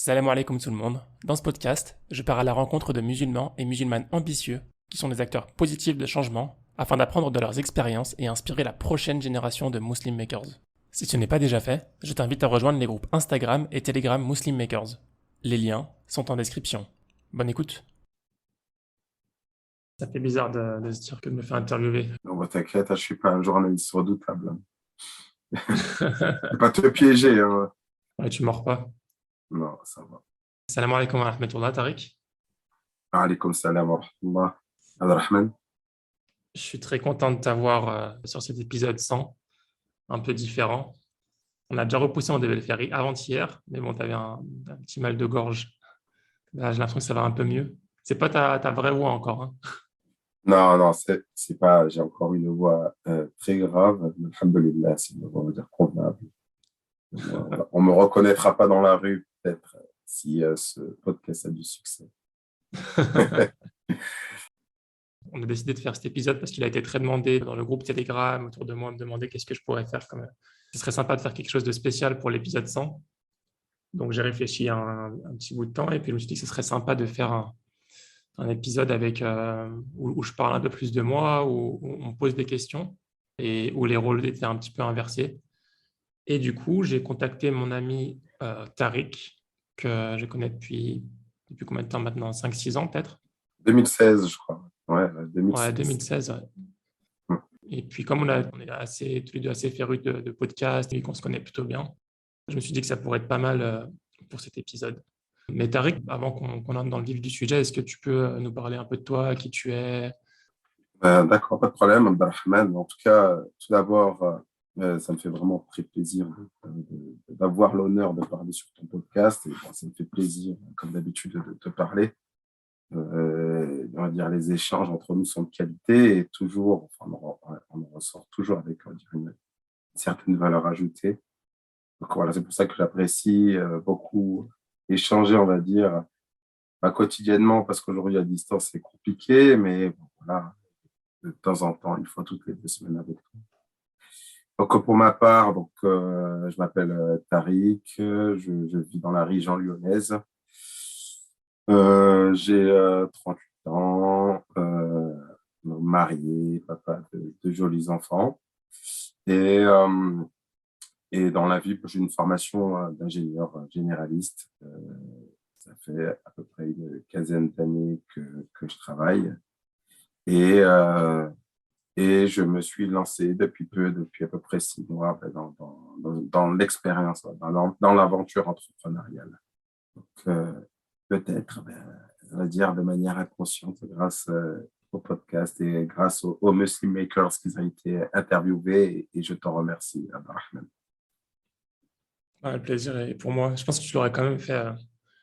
Salam alaikum tout le monde. Dans ce podcast, je pars à la rencontre de musulmans et musulmanes ambitieux qui sont des acteurs positifs de changement afin d'apprendre de leurs expériences et inspirer la prochaine génération de Muslim Makers. Si ce n'est pas déjà fait, je t'invite à rejoindre les groupes Instagram et Telegram Muslim Makers. Les liens sont en description. Bonne écoute. Ça fait bizarre de se dire que je me fais interviewer. Non, bah, t'inquiète, je suis pas un journaliste redoutable. Faut pas te piéger, hein. Ouais, tu mords pas. Non, ça va. Salam alaikum wa rahmatullah, Tariq. Alaykoum salam wa rahmatullah. Abdelrahman. Je suis très content de t'avoir sur cet épisode 100, un peu différent. On a déjà repoussé, on devait le faire avant-hier, mais bon, tu avais un petit mal de gorge. Là, j'ai l'impression que ça va un peu mieux. C'est pas ta vraie voix encore, hein. Non, c'est pas, j'ai encore une voix très grave. Alhamdulillah, c'est une voix, on va dire, convenable. On me reconnaîtra pas dans la rue, peut-être, si ce podcast a du succès. On a décidé de faire cet épisode parce qu'il a été très demandé dans le groupe Telegram, autour de moi, me demander qu'est-ce que je pourrais faire. Ce serait sympa de faire quelque chose de spécial pour l'épisode 100. Donc, j'ai réfléchi un petit bout de temps et puis je me suis dit que ce serait sympa de faire un épisode avec, où je parle un peu plus de moi, où on pose des questions et où les rôles étaient un petit peu inversés. Et du coup, j'ai contacté mon ami Tariq, que je connais depuis combien de temps maintenant? 5-6 ans peut-être? 2016, je crois. Ouais, Ouais, 2016. 2016. Ouais. Hum. Et puis, comme on est tous les deux assez férus de podcasts et qu'on se connaît plutôt bien, je me suis dit que ça pourrait être pas mal pour cet épisode. Mais Tariq, avant qu'on entre dans le vif du sujet, est-ce que tu peux nous parler un peu de toi, qui tu es? D'accord, pas de problème, Abdelrahman. En tout cas, tout d'abord, ça me fait vraiment très plaisir d'avoir l'honneur de parler sur ton podcast. Et bon, ça me fait plaisir, comme d'habitude, de te parler. On va dire les échanges entre nous sont de qualité et toujours, enfin, on en ressort toujours avec, on va dire, une certaine valeur ajoutée. Donc voilà, c'est pour ça que j'apprécie beaucoup échanger, on va dire, pas quotidiennement, parce qu'aujourd'hui, à distance, c'est compliqué, mais bon, voilà, de temps en temps, une fois toutes les 2 semaines avec toi. Donc, pour ma part, je m'appelle Tariq, je vis dans la région lyonnaise. J'ai 38 ans, marié, papa de jolis enfants. Et, euh, et dans la vie, j'ai une formation d'ingénieur généraliste. Ça fait à peu près une quinzaine d'années que je travaille. Et, euh, et je me suis lancé depuis à peu près 6 mois, dans l'expérience, dans l'aventure entrepreneuriale. Donc, peut-être, on va dire de manière inconsciente, grâce au podcast et grâce aux Muslim Makers qui ont été interviewés. Et je t'en remercie, Abdelrahman. Ouais, le plaisir est pour moi. Je pense que tu l'aurais quand même fait,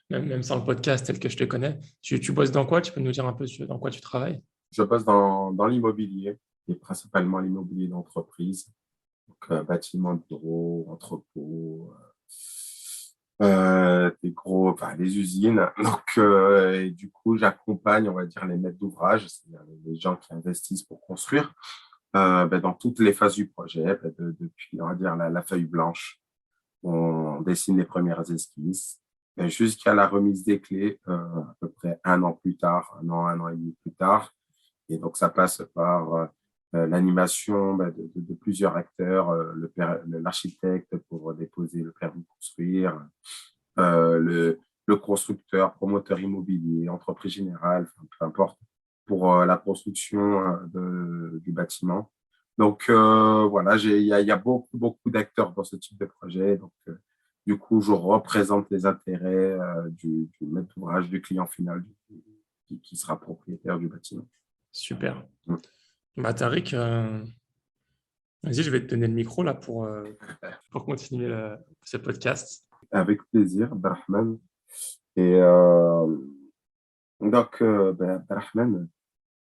même sans le podcast tel que je te connais. Tu bosses dans quoi? Tu peux nous dire un peu dans quoi tu travailles? Je bosse dans l'immobilier, et principalement l'immobilier d'entreprise, donc bâtiments de bureaux, entrepôts, les usines. Donc, et du coup, j'accompagne, on va dire, les maîtres d'ouvrage, c'est-à-dire les gens qui investissent pour construire, dans toutes les phases du projet, depuis, on va dire, la feuille blanche. On dessine les premières esquisses, jusqu'à la remise des clés, à peu près 1 an plus tard, un an et demi plus tard. Et donc, ça passe par l'animation de plusieurs acteurs, l'architecte pour déposer le permis de construire, le constructeur, promoteur immobilier, entreprise générale, enfin, peu importe, pour la construction du bâtiment. Donc, voilà, il y a beaucoup d'acteurs dans ce type de projet. Donc, du coup, je représente les intérêts du maître d'ouvrage, du client final qui sera propriétaire du bâtiment. Super. Mm. Bah, Tariq, vas-y, je vais te donner le micro là pour continuer ce podcast. Avec plaisir, Abdelrahman. Et Abdelrahman,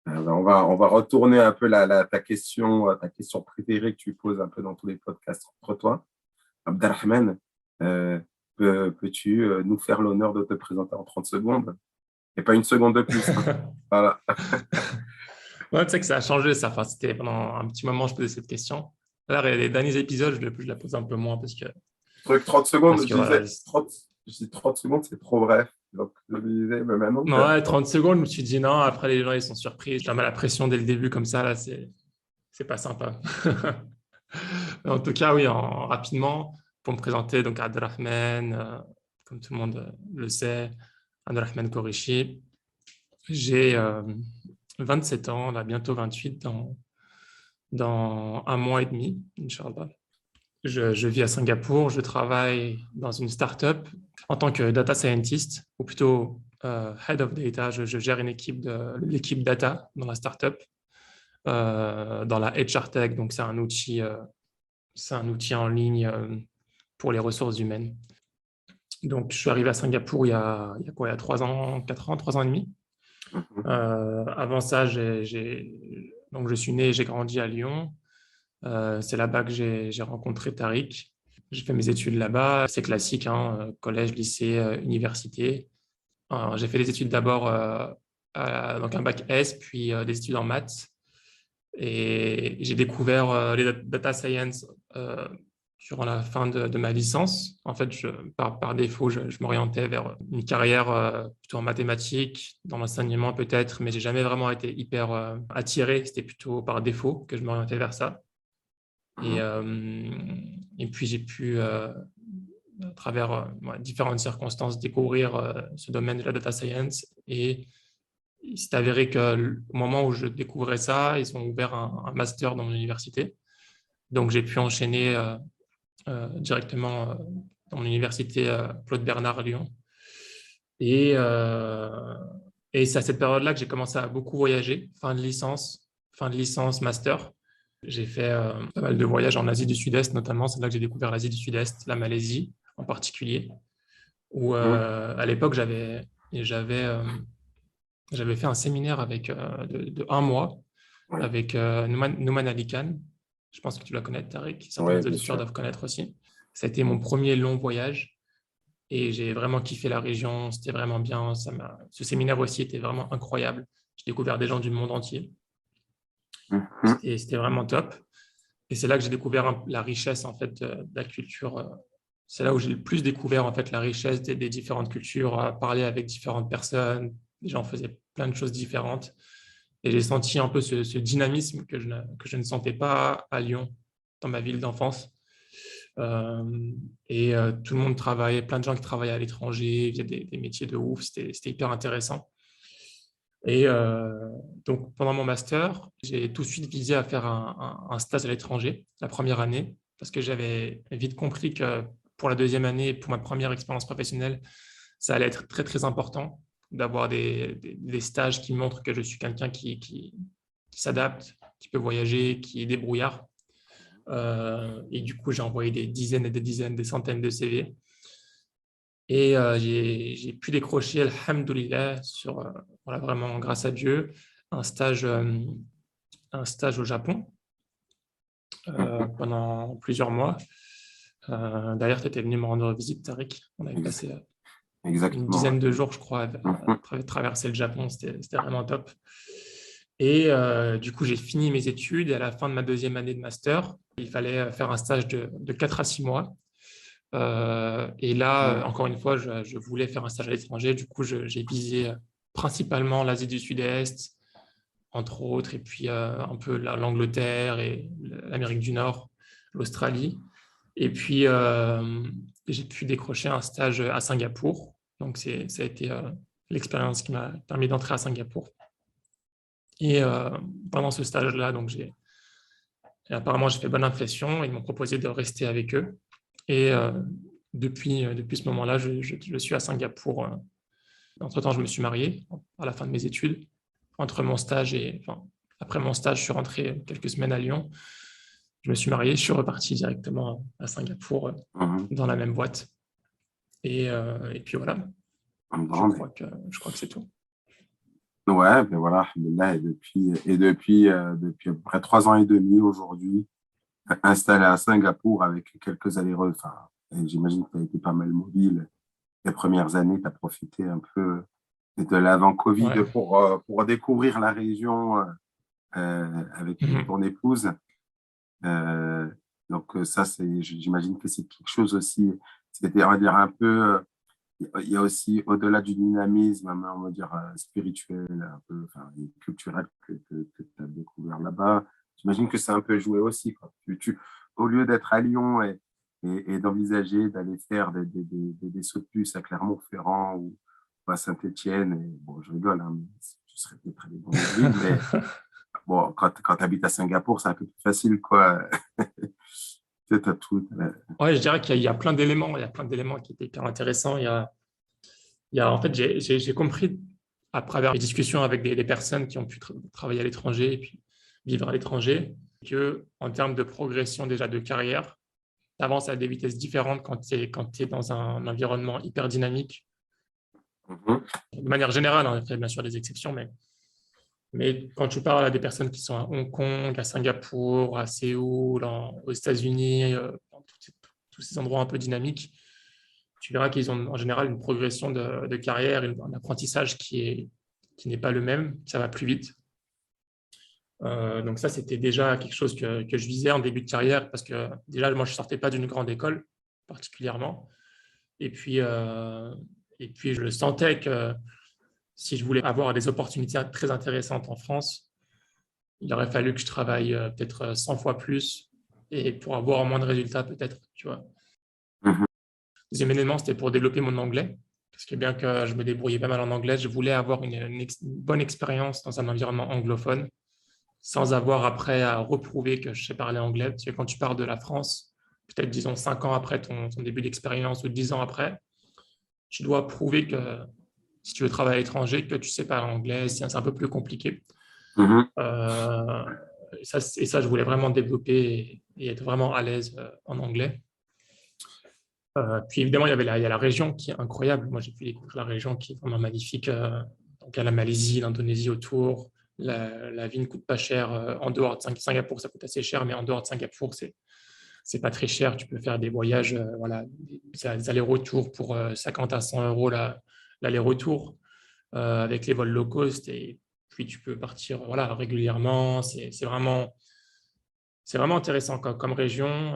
on va retourner un peu ta question préférée que tu poses un peu dans tous les podcasts entre toi. Abdelrahman, peux-tu nous faire l'honneur de te présenter en 30 secondes? Et pas une seconde de plus, hein. Voilà. Ouais, tu sais que ça a changé ça. Enfin, c'était pendant un petit moment, je posais cette question. Là, les derniers épisodes, je la pose un peu moins Truc 30 secondes, parce que voilà. Je dis 30 secondes, c'est trop bref. Donc, je me disais, mais maintenant que Ouais, 30 secondes, je me suis dit non, après les gens ils sont surpris. J'ai mal la pression dès le début comme ça, là, c'est pas sympa. Mais en tout cas, oui, rapidement, pour me présenter, donc Abdelrahman, comme tout le monde le sait, Abdelrahman Kourichi. J'ai 27 ans, là, bientôt 28 dans un mois et demi, Inch'Allah. Je vis à Singapour, je travaille dans une startup en tant que data scientist, ou plutôt head of data. Je gère l'équipe data dans la startup, dans la HR Tech. Donc, c'est un outil en ligne pour les ressources humaines. Donc, je suis arrivé à Singapour il y a quoi, il y a 3 ans, 4 ans, 3 ans et demi. Avant ça, donc je suis né et j'ai grandi à Lyon. C'est là-bas que j'ai rencontré Tariq. J'ai fait mes études là-bas. C'est classique, hein, collège, lycée, université. J'ai fait des études d'abord, donc un bac S, puis des études en maths. Et j'ai découvert les data science durant la fin de ma licence. En fait, par défaut, je m'orientais vers une carrière plutôt en mathématiques, dans l'enseignement peut-être, mais j'ai jamais vraiment été hyper attiré. C'était plutôt par défaut que je m'orientais vers ça. Et, et puis, j'ai pu, à travers différentes circonstances, découvrir ce domaine de la data science. Et il s'est avéré qu'au moment où je découvrais ça, ils ont ouvert un master dans mon université. Donc, j'ai pu enchaîner directement dans l'université Claude Bernard à Lyon. Et, euh, et c'est à cette période-là que j'ai commencé à beaucoup voyager, fin de licence, master. J'ai fait pas mal de voyages en Asie du Sud-Est, notamment. C'est là que j'ai découvert l'Asie du Sud-Est, la Malaisie en particulier, où à l'époque, j'avais fait un séminaire de un mois oui, avec Nouman Ali Khan. Je pense que tu la connais, Tariq. Certains oui, des bien auditeurs sûr. doivent connaître aussi. Ça a été mon premier long voyage et j'ai vraiment kiffé la région. C'était vraiment bien. Ce séminaire aussi était vraiment incroyable. J'ai découvert des gens du monde entier. C'était vraiment top. Et c'est là que j'ai découvert la richesse en fait de la culture. C'est là où j'ai le plus découvert en fait la richesse des différentes cultures, parler avec différentes personnes. Les gens faisaient plein de choses différentes. Et j'ai senti un peu ce dynamisme que je ne sentais pas à Lyon, dans ma ville d'enfance. Tout le monde travaillait, plein de gens qui travaillaient à l'étranger, faisaient des métiers de ouf. C'était hyper intéressant. Et donc, pendant mon master, j'ai tout de suite visé à faire un stage à l'étranger, la première année, parce que j'avais vite compris que pour la deuxième année, pour ma première expérience professionnelle, ça allait être très, très important d'avoir des stages qui montrent que je suis quelqu'un qui s'adapte, qui peut voyager, qui est débrouillard. Et du coup, j'ai envoyé des dizaines et des dizaines, des centaines de CV. Et j'ai pu décrocher, alhamdoulilah, voilà, vraiment grâce à Dieu, un stage, euh, un stage au Japon pendant plusieurs mois. D'ailleurs, tu étais venu me rendre visite, Tariq. On avait passé une Exactement. dizaine de jours, je crois, à traverser le Japon. C'était vraiment top. Et du coup, j'ai fini mes études et à la fin de ma deuxième année de master, il fallait faire un stage de 4 à 6 mois. Et là, encore une fois, je voulais faire un stage à l'étranger. Du coup, j'ai visé principalement l'Asie du Sud-Est, entre autres, et puis un peu l'Angleterre et l'Amérique du Nord, l'Australie. Et puis, j'ai pu décrocher un stage à Singapour. Donc, ça a été l'expérience qui m'a permis d'entrer à Singapour. Et pendant ce stage-là, donc apparemment, j'ai fait bonne impression. Ils m'ont proposé de rester avec eux. Et depuis ce moment-là, je suis à Singapour. Entre-temps, je me suis marié à la fin de mes études. Après mon stage, je suis rentré quelques semaines à Lyon. Je me suis marié, je suis reparti directement à Singapour dans la même boîte. Et puis voilà, je Non, mais crois que, je crois que c'est tout. ouais, ben voilà, alhamdoulilah, depuis à peu près 3 ans et demi aujourd'hui, installé à Singapour avec quelques allers-retours. Enfin, et j'imagine que tu as été pas mal mobile les premières années, tu as profité un peu de l'avant-Covid Ouais. pour découvrir la région avec Mhm. ton épouse. Ça, j'imagine que c'est quelque chose aussi, c'était, on va dire, un peu il y a aussi, au-delà du dynamisme, on va dire, spirituel, un peu, enfin, et culturel que tu as découvert là-bas, j'imagine que c'est un peu joué aussi, quoi. Au lieu d'être à Lyon et d'envisager d'aller faire des sauts de puce à Clermont-Ferrand ou à Saint-Étienne, et bon, je rigole, hein, mais tu serais peut-être allé dans d'autres villes, mais bon, quand tu habites à Singapour, c'est un peu plus facile, quoi. Tu sais, t'as tout. Ouais, je dirais qu'il y a plein d'éléments. Il y a plein d'éléments qui étaient hyper intéressants. En fait, j'ai compris à travers les discussions avec des personnes qui ont pu travailler à l'étranger et puis vivre à l'étranger que en termes de progression déjà de carrière, tu avances à des vitesses différentes quand tu es dans un environnement hyper dynamique. Mhm. De manière générale, hein, il y a bien sûr des exceptions, mais quand tu parles à des personnes qui sont à Hong Kong, à Singapour, à Séoul, aux États-Unis, dans tous ces endroits un peu dynamiques, tu verras qu'ils ont en général une progression de carrière, un apprentissage qui n'est pas le même, ça va plus vite. Donc ça, c'était déjà quelque chose que je visais en début de carrière parce que déjà, moi, je ne sortais pas d'une grande école particulièrement. Et puis, euh, et puis, je le sentais que si je voulais avoir des opportunités très intéressantes en France, il aurait fallu que je travaille peut-être 100 fois plus et pour avoir moins de résultats peut-être, tu vois. Mhm. Deuxième élément, c'était pour développer mon anglais. Parce que bien que je me débrouillais pas mal en anglais, je voulais avoir une bonne expérience dans un environnement anglophone sans avoir après à reprouver que je sais parler anglais. Parce que quand tu pars de la France, peut-être disons 5 ans après ton début d'expérience ou 10 ans après, tu dois prouver que si tu veux travailler à l'étranger, que tu sais parler anglais, c'est un peu plus compliqué. Mhm. Euh, et ça, je voulais vraiment développer et être vraiment à l'aise en anglais. Puis évidemment, il y a la région qui est incroyable. Moi, j'ai pu découvrir la région qui est vraiment magnifique. Donc, il y a la Malaisie, l'Indonésie autour. La vie ne coûte pas cher. En dehors de Singapour, ça coûte assez cher, mais en dehors de Singapour, c'est pas très cher. Tu peux faire des voyages, voilà, des allers-retours pour 50 à 100 euros l'aller-retour avec les vols low cost. Et puis, tu peux partir voilà, régulièrement. C'est vraiment intéressant comme région,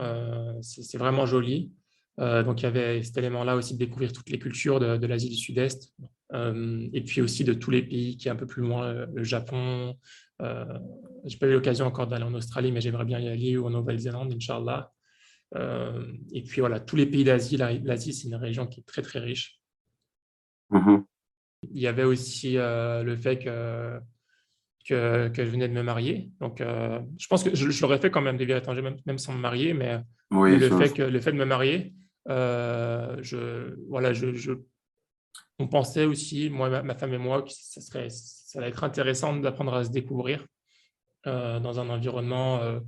c'est vraiment joli. Donc il y avait cet élément-là aussi de découvrir toutes les cultures de l'Asie du Sud-Est, et puis aussi de tous les pays qui est un peu plus loin, le Japon. Euh, j'ai pas eu l'occasion encore d'aller en Australie, mais j'aimerais bien y aller ou en Nouvelle-Zélande, Inch'Allah. Et puis voilà, tous les pays d'Asie, l'Asie c'est une région qui est très très riche. Mhm. Il y avait aussi le fait que je venais de me marier. Donc, je pense que je l'aurais fait quand même des vies à l'étranger, même sans me marier, mais Oui, le fait de me marier, voilà, on pensait aussi, moi, ma femme et moi, que ça allait être intéressant d'apprendre à se découvrir dans un environnement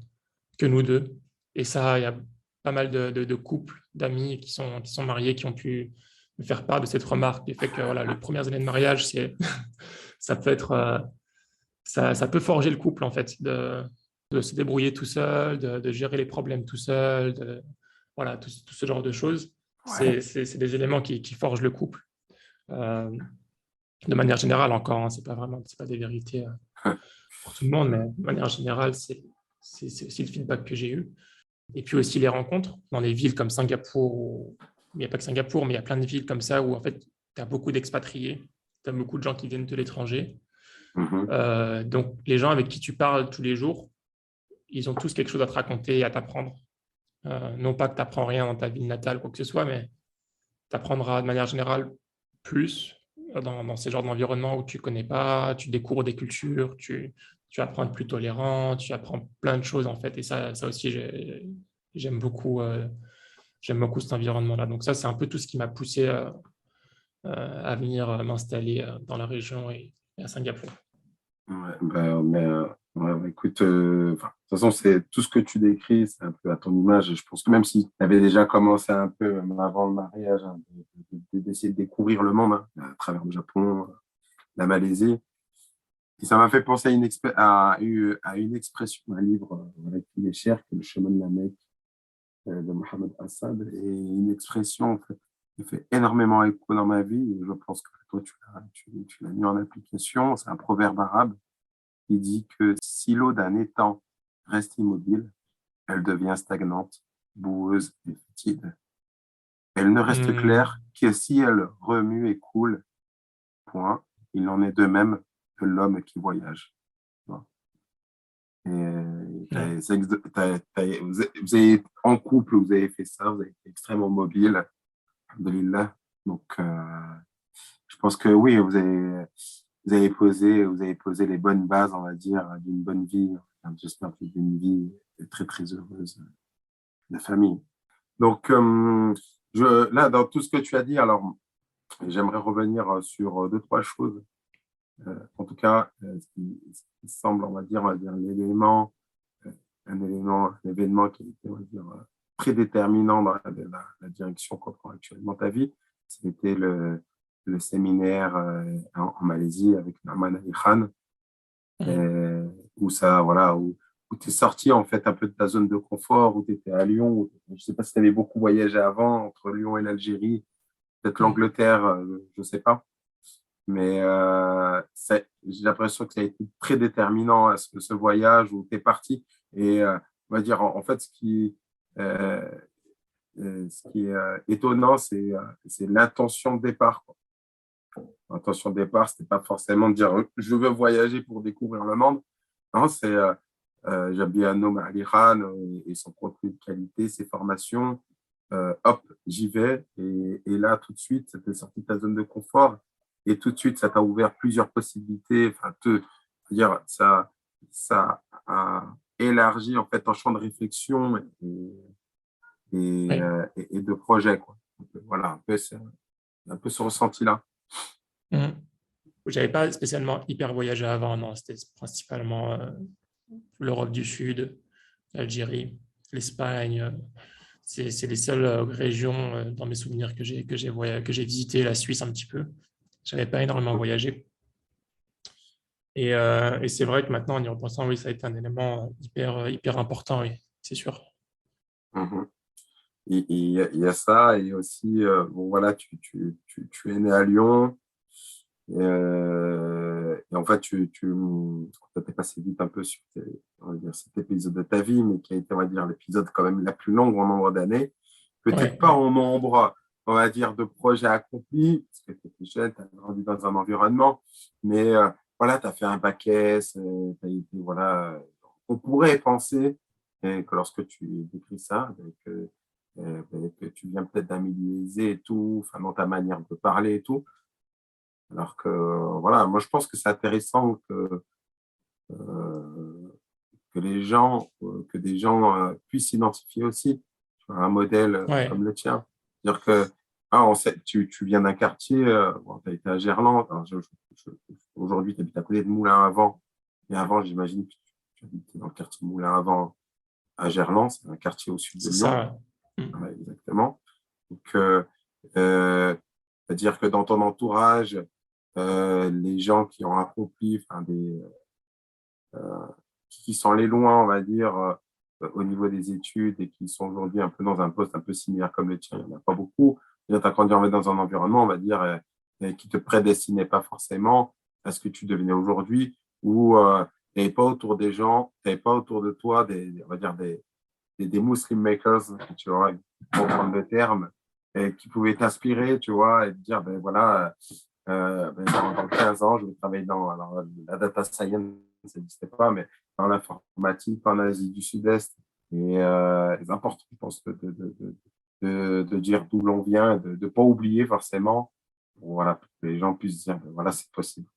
que nous deux. Et ça, il y a pas mal de couples, d'amis qui sont mariés, qui ont pu me faire part de cette remarque, du fait que voilà, les premières années de mariage, ça peut être ça peut forger le couple, en fait, de se débrouiller tout seul, de gérer les problèmes tout seul, voilà, tout ce genre de choses. ouais. C'est des éléments qui forgent le couple. Euh, de manière générale, encore, hein, c'est pas des vérités pour tout le monde, mais de manière générale, c'est aussi le feedback que j'ai eu. Et puis aussi les rencontres dans les villes comme Singapour, il n'y a pas que Singapour, mais il y a plein de villes comme ça où, en fait, tu as beaucoup d'expatriés, tu as beaucoup de gens qui viennent de l'étranger. Mhm. Donc, les gens avec qui tu parles tous les jours, ils ont tous quelque chose à te raconter et à t'apprendre. Non pas que tu n'apprends rien dans ta ville natale, quoi que ce soit, mais tu apprendras de manière générale plus dans ces genres d'environnements où tu ne connais pas, tu découvres des cultures, tu apprends à être plus tolérant, tu apprends plein de choses en fait. Et ça aussi, j'aime beaucoup, j'aime beaucoup cet environnement-là. Donc ça, c'est un peu tout ce qui m'a poussé à venir m'installer dans la région et à Singapour. Ouais, ouais, écoute, enfin, de toute façon, c'est tout ce que tu décris, c'est un peu à ton image. Et je pense que même si tu avais déjà commencé un peu avant le mariage, hein, d'essayer de découvrir le monde hein, à travers le Japon, la Malaisie, et ça m'a fait penser à une expression, un livre voilà, qui est cher, qui est Le chemin de la Mecque de Mohamed Assad, et une expression en fait, qui fait énormément écho dans ma vie. Et je pense que toi, tu l'as mis en application. C'est un proverbe arabe qui dit que si l'eau d'un étang reste immobile, elle devient stagnante, boueuse et fétide. Elle ne reste Hmm. claire que si elle remue et coule, point. Il en est de même de l'homme qui voyage. Et Ouais. vous avez, en couple, vous avez fait ça, vous avez été extrêmement mobile, alhamdoulilah. Donc, je pense que oui, vous avez posé les bonnes bases, on va dire, d'une bonne vie. J'espère que d'une vie très, très heureuse de famille. Donc, là, dans tout ce que tu as dit, alors, j'aimerais revenir sur deux, trois choses. En tout cas, ce qui semble, on va dire euh, un événement qui était, on va dire, prédéterminant dans la direction qu'on prend actuellement ta vie. C'était le séminaire en Malaisie avec Norman Ali Khan, Hmm. où ça, voilà, où tu es sorti en fait un peu de ta zone de confort, où tu étais à Lyon. Je ne sais pas si tu avais beaucoup voyagé avant entre Lyon et l'Algérie, peut-être Hmm. l'Angleterre, je ne sais pas. Mais j'ai l'impression que ça a été très déterminant ce voyage où tu es parti. Et on va dire, en fait, euh, ce qui est étonnant, c'est l'intention de départ, quoi. L'intention de départ, c'était pas forcément de dire je veux voyager pour découvrir le monde. Non, c'est Jabiano Ali Khan et son contenu de qualité, ses formations. Hop, j'y vais. Et là, tout de suite, ça t'est sorti de ta zone de confort. Et tout de suite, ça t'a ouvert plusieurs possibilités. Enfin, dire, ça a élargi en fait ton champ de réflexion Ouais. et de projet, quoi. Donc, voilà, un peu ce ressenti-là. Hmm. J'avais pas spécialement hyper voyagé avant, non, c'était principalement l'Europe du Sud, l'Algérie, l'Espagne. C'est les seules régions dans mes souvenirs que j'ai visité, la Suisse un petit peu. J'avais pas énormément voyagé. Et c'est vrai que maintenant, en y repensant, oui, ça a été un élément hyper important, oui, c'est sûr. Mhm. Il y a ça, et aussi, bon, voilà, tu es né à Lyon, et en fait, tu es passé vite un peu sur on va dire, cet épisode de ta vie, mais qui a été, on va dire, l'épisode quand même la plus longue en nombre d'années. Peut-être Ouais, pas en nombre, on va dire, de projets accomplis, parce que tu étais jeune, tu as grandi dans un environnement, mais voilà, tu as fait un bac S, tu as été, voilà, on pourrait penser que lorsque tu décris ça, que tu viens peut-être d'un milieu aisé et tout, enfin, dans ta manière de parler et tout, alors que, voilà, moi je pense que c'est intéressant euh, que des gens puissent s'identifier aussi à un modèle ouais, comme le tien. C'est-à-dire que on sait, tu viens d'un quartier, bon, tu as été à Gerland, alors aujourd'hui tu habites à côté de Moulins à Vent, et avant j'imagine que tu habitais dans le quartier de Moulins à Vent à Gerland, c'est un quartier au sud de c'est Lyon. ça. Ouais. Ouais, exactement. Donc, euh, c'est-à-dire que dans ton entourage, les gens qui ont accompli, enfin, qui sont allés loin, on va dire, au niveau des études et qui sont aujourd'hui un peu dans un poste un peu similaire comme le tien, il n'y en a pas beaucoup. Tu as grandi dans un environnement, on va dire, qui te prédestinait pas forcément à ce que tu devenais aujourd'hui, où tu n'avais pas autour des gens, tu n'avais pas autour de toi on va dire des Muslim makers, tu vois, pour prendre le terme, et qui pouvaient t'inspirer, tu vois, et te dire, ben voilà, ben dans 15 ans, je vais travailler dans, alors, la data science, ça n'existait pas, mais dans l'informatique, en Asie du Sud-Est. Et c'est important, je pense, de dire d'où l'on vient, de ne pas oublier forcément, voilà, que les gens puissent dire, ben voilà, c'est possible,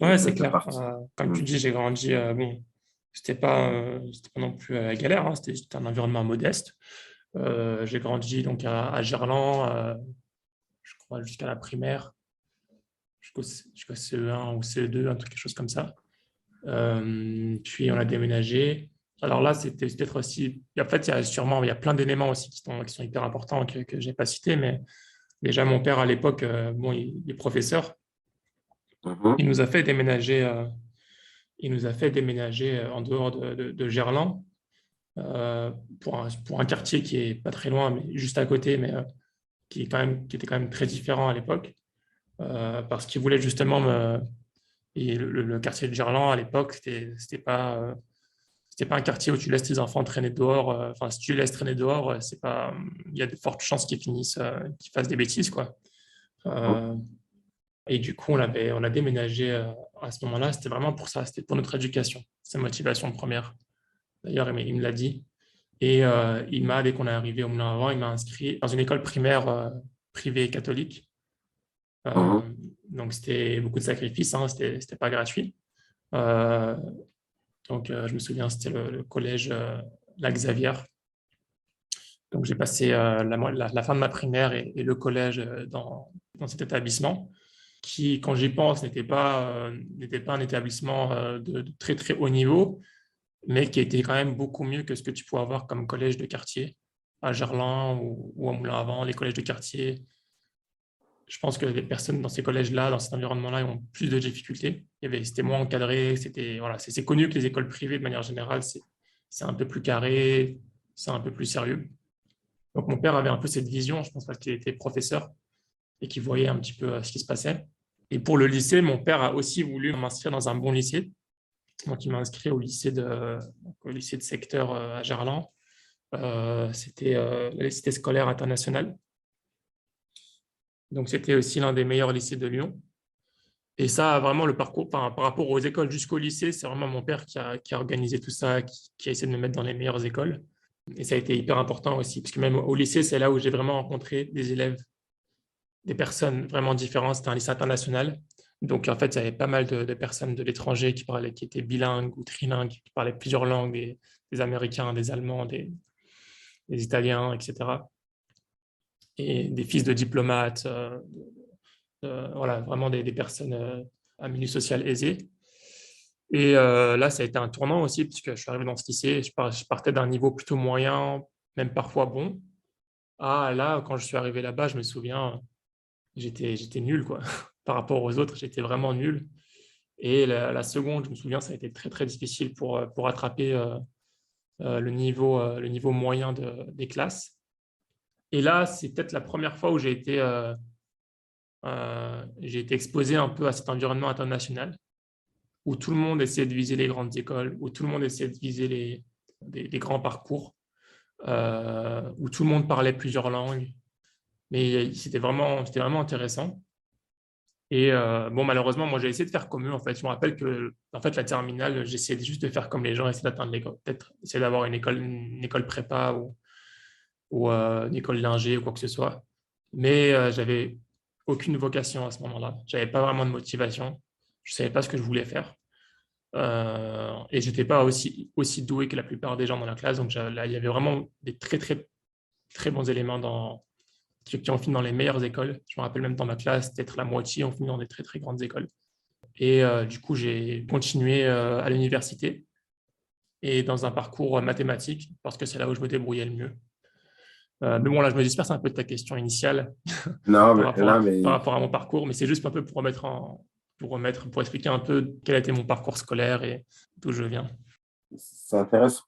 Ouais, c'est de clair. partir. Comme tu dis, j'ai grandi, bon, c'était pas non plus la galère, hein, c'était un environnement modeste. J'ai grandi donc à Gerland, je crois, jusqu'à la primaire, jusqu'au CE1 ou CE2, un truc, quelque chose comme ça. Puis on a déménagé. Alors là, c'était peut-être aussi. En fait, il y a plein d'éléments aussi qui sont hyper importants que je n'ai pas cités, mais déjà, mon père, à l'époque, bon, il est professeur. Mhm. Il nous a fait déménager, en dehors de Gerland, pour un quartier qui est pas très loin, mais juste à côté, mais qui était quand même très différent à l'époque, parce qu'il voulait justement me. Et le quartier de Gerland, à l'époque, c'était pas un quartier où tu laisses tes enfants traîner dehors. Enfin, si tu les laisses traîner dehors, c'est pas, il y a de fortes chances qu'ils finissent, qu'ils fassent des bêtises, quoi. Hein. Euh, et du coup, on a déménagé à ce moment-là. C'était vraiment pour ça. C'était pour notre éducation. C'est motivation première. D'ailleurs, il me l'a dit. Et dès qu'on est arrivé au Moulin à Vent, il m'a inscrit dans une école primaire privée catholique. Hein. Euh, donc, c'était beaucoup de sacrifices, hein, c'était pas gratuit. Euh, je me souviens, c'était le collège La Xavier. Donc, j'ai passé la fin de ma primaire et le collège dans cet établissement, qui, quand j'y pense, n'était pas un établissement de très, très haut niveau, mais qui était quand même beaucoup mieux que ce que tu pouvais avoir comme collège de quartier à Gerland ou à Moulin-à-Vent, les collèges de quartier. Je pense que les personnes dans ces collèges-là, dans cet environnement-là, ont plus de difficultés. C'était moins encadré, voilà, c'est connu que les écoles privées, de manière générale, c'est un peu plus carré, c'est un peu plus sérieux. Donc, mon père avait un peu cette vision, je pense, parce qu'il était professeur et qu'il voyait un petit peu ce qui se passait. Et pour le lycée, mon père a aussi voulu m'inscrire dans un bon lycée. Donc, il m'a inscrit au lycée de secteur à Gerland. C'était la cité scolaire internationale. Donc, c'était aussi l'un des meilleurs lycées de Lyon. Et ça, vraiment, le parcours par rapport aux écoles jusqu'au lycée, c'est vraiment mon père qui a organisé tout ça, qui a essayé de me mettre dans les meilleures écoles. Et ça a été hyper important aussi, parce que même au lycée, c'est là où j'ai vraiment rencontré des élèves, des personnes vraiment différentes. C'était un lycée international. Donc, en fait, il y avait pas mal de personnes de l'étranger qui étaient bilingues ou trilingues, qui parlaient plusieurs langues, des Américains, des Allemands, des Italiens, etc. Et des fils de diplomates, voilà, vraiment des personnes à milieu social aisé. Et là, ça a été un tournant aussi, puisque je suis arrivé dans ce lycée, je partais d'un niveau plutôt moyen, même parfois bon. Ah, là, quand je suis arrivé là-bas, je me souviens, j'étais nul, quoi. Par rapport aux autres, j'étais vraiment nul. Et la seconde, je me souviens, ça a été très, très difficile pour attraper le niveau moyen des classes. Et là, c'est peut-être la première fois où j'ai été exposé un peu à cet environnement international, où tout le monde essayait de viser les grandes écoles, où tout le monde essayait de viser des grands parcours, où tout le monde parlait plusieurs langues. Mais c'était vraiment intéressant. Et bon, malheureusement, moi, j'ai essayé de faire comme eux. En fait, je me rappelle que en fait, la terminale, j'essayais juste de faire comme les gens, essayer d'atteindre l'école, peut-être essayer d'avoir une école prépa ou une école d'ingé ou quoi que ce soit. Mais j'avais aucune vocation à ce moment-là. J'avais pas vraiment de motivation. Je savais pas ce que je voulais faire. Et j'étais pas aussi doué que la plupart des gens dans la classe. Donc là, il y avait vraiment des très, très, très bons éléments qui ont fini dans les meilleures écoles. Je me rappelle même dans ma classe, peut-être la moitié ont fini dans des très, très grandes écoles. Et du coup, j'ai continué à l'université et dans un parcours mathématique parce que c'est là où je me débrouillais le mieux. Mais bon, là, je me disperse un peu de ta question initiale Non, mais là, par mais rapport à mon parcours, mais c'est juste un peu pour expliquer un peu quel a été mon parcours scolaire et d'où je viens. ça intéresse.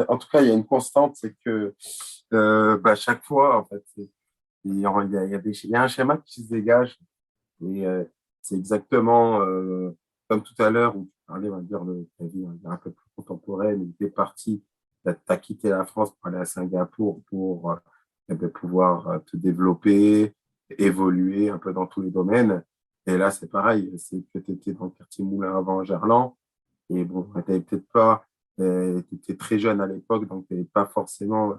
En tout cas, il y a une constante, c'est que chaque fois, en fait, il y a un schéma qui se dégage et c'est exactement comme tout à l'heure où tu parlais, on va dire, de ta vie, on va dire, un peu plus contemporaine, où tu es parti, tu as quitté la France pour aller à Singapour pour pouvoir te développer, évoluer un peu dans tous les domaines. Et là, c'est pareil, c'est que tu étais dans le quartier Moulin avant Gerland. Et bon, tu n'avais peut-être pas, tu étais très jeune à l'époque, donc tu n'avais pas forcément,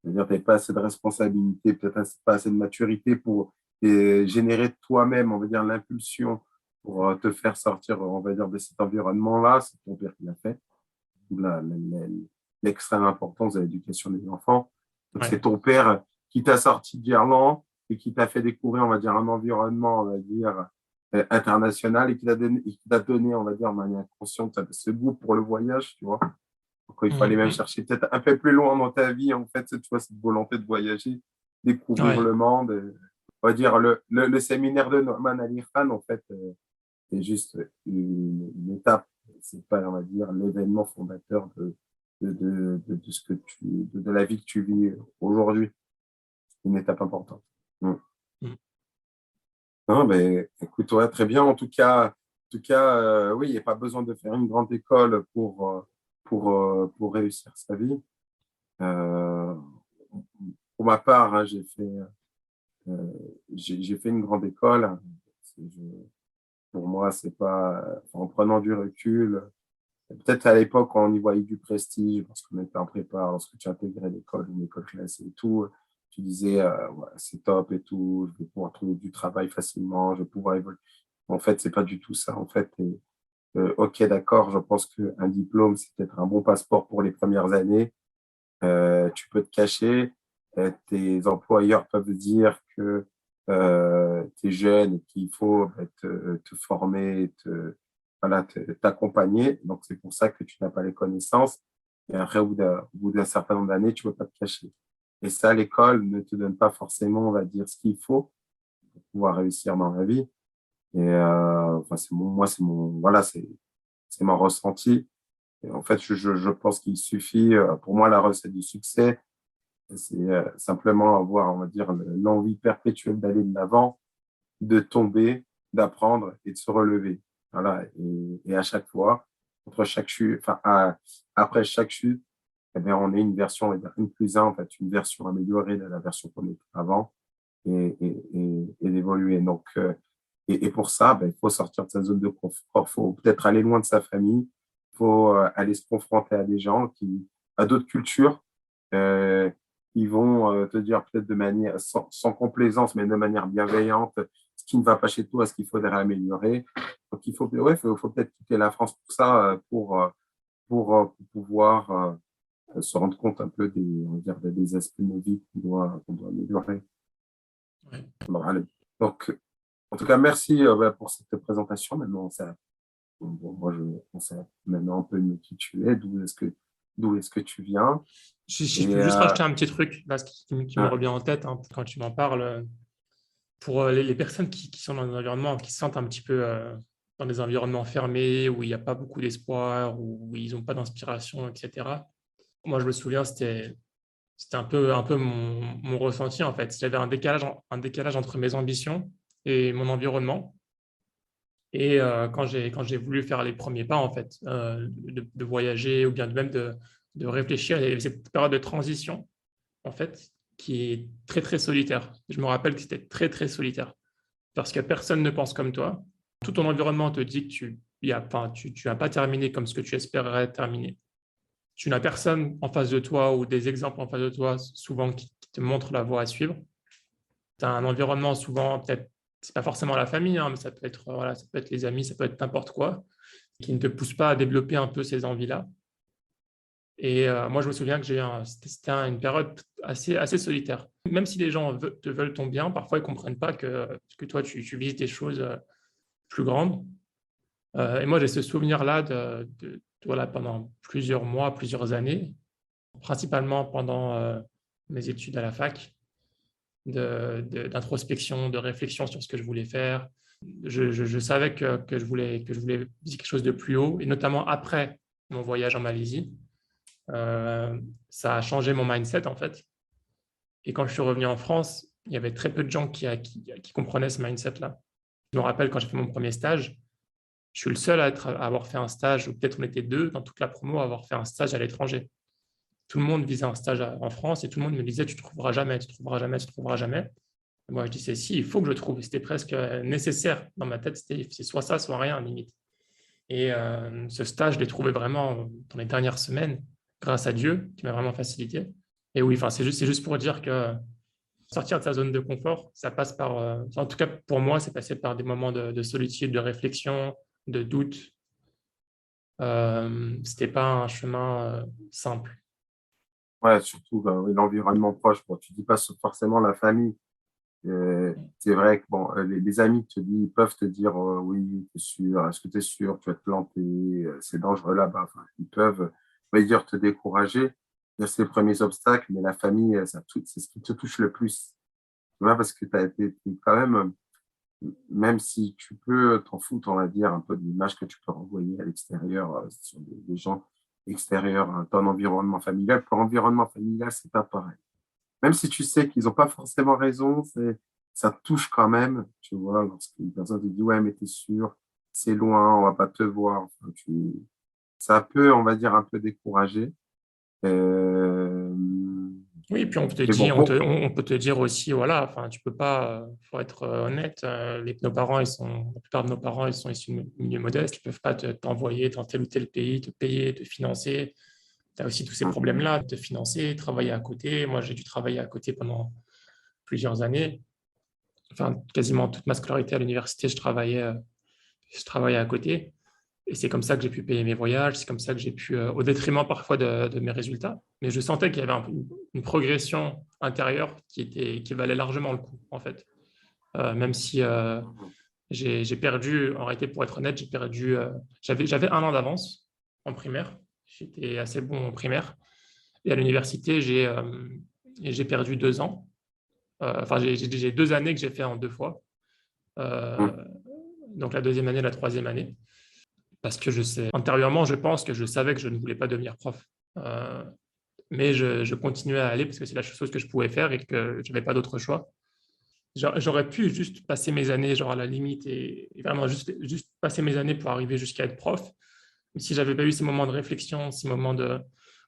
je veux dire, tu n'avais pas assez de responsabilité, peut-être pas assez de maturité pour générer toi-même, on va dire, l'impulsion pour te faire sortir, on va dire, de cet environnement-là. C'est ton père qui l'a fait. L'extrême importance de l'éducation des enfants. Donc, c'est Ouais. ton père qui t'a sorti d'Irlande et qui t'a fait découvrir, on va dire, un environnement, on va dire, international et qui t'a donné, on va dire, de manière consciente, ce goût pour le voyage, tu vois. Donc, il fallait même Mhm. chercher peut-être un peu plus loin dans ta vie, en fait, tu vois, cette volonté de voyager, découvrir Ouais. le monde. On va dire, le séminaire de Norman Ali Khan, en fait, c'est juste une étape. C'est pas, on va dire, l'événement fondateur de ce que de la vie que tu vis aujourd'hui. C'est une étape importante. Mm. Mhm. Non, mais écoute, ouais, très bien. En tout cas, oui, il n'y a pas besoin de faire une grande école pour réussir sa vie. Euh, pour ma part, hein, euh, j'ai fait une grande école. Je- pour moi, c'est pas, en prenant du recul, peut-être à l'époque, quand on y voyait du prestige, parce qu'on était en prépa, lorsque tu intégrais l'école, une école classée et tout, tu disais, ouais, c'est top et tout, je vais pouvoir trouver du travail facilement, je vais pouvoir évoluer. En fait, c'est pas du tout ça. En fait, ok, d'accord, je pense qu'un diplôme, c'est peut-être un bon passeport pour les premières années. Tu peux te cacher. Tes employeurs peuvent dire que tu es jeune et qu'il faut te former, voilà, t'accompagner. Donc, c'est pour ça que tu n'as pas les connaissances. Et après, au bout d'un certain nombre d'années, tu ne peux pas te cacher. Et ça, l'école ne te donne pas forcément, on va dire, ce qu'il faut pour pouvoir réussir dans la vie. Et enfin, voilà, c'est mon ressenti. Et en fait, je pense qu'il suffit, pour moi, la recette du succès, c'est simplement avoir, on va dire, l'envie perpétuelle d'aller de l'avant, de tomber, d'apprendre et de se relever. Voilà. Et à chaque fois, entre chaque chute, après chaque chute, eh bien, on est une version, on va dire, une plus un, en fait, une version améliorée de la version qu'on était avant et d'évoluer. Donc, et pour ça, ben, il faut sortir de sa zone de confort. Il faut peut-être aller loin de sa famille. Il faut aller se confronter à des gens à d'autres cultures. Euh, Ils vont te dire peut-être de manière sans complaisance, mais de manière bienveillante, ce qui ne va pas chez toi, ce qu'il faudrait améliorer. Donc, faut peut-être quitter la France pour ça, pour pouvoir se rendre compte un peu on va dire, des aspects de nos vies qu'on doit améliorer. Ouais. Bon, allez. Donc, en tout cas, merci pour cette présentation. Maintenant, moi, on sait maintenant un peu mieux qui tu es, d'où est-ce que tu viens. Si je Et peux juste rajouter un petit truc là, qui me ah, revient en tête hein, quand tu m'en parles, pour les personnes qui sont dans des environnements, qui se sentent un petit peu dans des environnements fermés, où il n'y a pas beaucoup d'espoir, où ils n'ont pas d'inspiration, etc. Moi, je me souviens, c'était un peu mon ressenti, en fait. J'avais un décalage entre mes ambitions et mon environnement. Et quand j'ai voulu faire les premiers pas, en fait, de voyager ou bien même de réfléchir, il y avait cette période de transition, en fait, qui est très, très solitaire. Je me rappelle que c'était très, très solitaire parce que personne ne pense comme toi. Tout ton environnement te dit que tu n'as pas terminé comme ce que tu espérais terminer. Tu n'as personne en face de toi ou des exemples en face de toi, souvent qui te montrent la voie à suivre. Tu as un environnement souvent, peut-être, c'est pas forcément la famille, hein, mais ça peut être, voilà, ça peut être les amis, ça peut être n'importe quoi, qui ne te pousse pas à développer un peu ces envies-là. Et moi, je me souviens que c'était une période assez solitaire. Même si les gens te veulent ton bien, parfois ils ne comprennent pas que toi, tu vises des choses plus grandes. Et moi, j'ai ce souvenir-là voilà, pendant plusieurs mois, plusieurs années, principalement pendant mes études à la fac, d'introspection, de réflexion sur ce que je voulais faire. Je savais que je voulais viser quelque chose de plus haut, et notamment après mon voyage en Malaisie. Ça a changé mon mindset, en fait. Et quand je suis revenu en France, il y avait très peu de gens qui comprenaient ce mindset-là. Je me rappelle quand j'ai fait mon premier stage, je suis le seul à avoir fait un stage, ou peut-être on était deux dans toute la promo à avoir fait un stage à l'étranger. Tout le monde visait un stage en France et tout le monde me disait tu ne trouveras jamais, tu ne trouveras jamais, tu ne trouveras jamais. Et moi, je disais si, il faut que je le trouve. C'était presque nécessaire. Dans ma tête, c'est soit ça, soit rien, limite. Et ce stage, je l'ai trouvé vraiment dans les dernières semaines, grâce à Dieu, qui m'a vraiment facilité. Et oui, enfin, c'est juste pour dire que sortir de sa zone de confort, ça passe par, en tout cas pour moi, c'est passé par des moments de solitude, de réflexion, de doute. C'était pas un chemin simple. ouais, surtout oui, l'environnement proche. Bon, tu dis pas forcément la famille. C'est vrai que bon, les amis peuvent te dire oui, t'es sûr, est-ce que tu es sûr, tu vas te planter, c'est dangereux là-bas. Enfin, ils peuvent, on va dire, te décourager. C'est les premiers obstacles, mais la famille, c'est ce qui te touche le plus. Tu vois, parce que tu as été quand même, même si tu peux t'en foutre, on va dire, un peu de l'image que tu peux renvoyer à l'extérieur, sur des gens extérieurs à ton environnement familial. Pour l'environnement familial, c'est pas pareil. Même si tu sais qu'ils n'ont pas forcément raison, ça te touche quand même, tu vois, lorsqu'une personne te dit, ouais, mais t'es sûr, c'est loin, on va pas te voir. Enfin, ça peut, on va dire, un peu décourager. Euh, Oui, puis mais bon, bon. on peut te dire aussi, voilà, enfin, tu peux pas, faut être honnête, nos parents, la plupart de nos parents, ils sont issus de milieux modestes, ils peuvent pas t'envoyer dans tel ou tel pays, te payer, te financer. Tu as aussi tous ces problèmes-là, de te financer, travailler à côté. Moi, j'ai dû travailler à côté pendant plusieurs années. Enfin, quasiment toute ma scolarité à l'université, je travaillais à côté. Et c'est comme ça que j'ai pu payer mes voyages, c'est comme ça que j'ai pu, au détriment parfois de mes résultats. Mais je sentais qu'il y avait une progression intérieure qui valait largement le coup, en fait. Même si j'ai perdu, en réalité, pour être honnête, j'avais un an d'avance en primaire. J'étais assez bon en primaire. Et à l'université, j'ai perdu 2 ans. Enfin, j'ai 2 années que j'ai fait en 2 fois. Euh, donc la deuxième année, la troisième année. Parce que antérieurement, je pense que je savais que je ne voulais pas devenir prof. Euh, mais je continuais à aller parce que c'est la chose que je pouvais faire et que je n'avais pas d'autre choix. J'aurais pu juste passer mes années, genre à la limite, et vraiment juste passer mes années pour arriver jusqu'à être prof. Mais si j'avais pas eu ces moments de réflexion, ces moments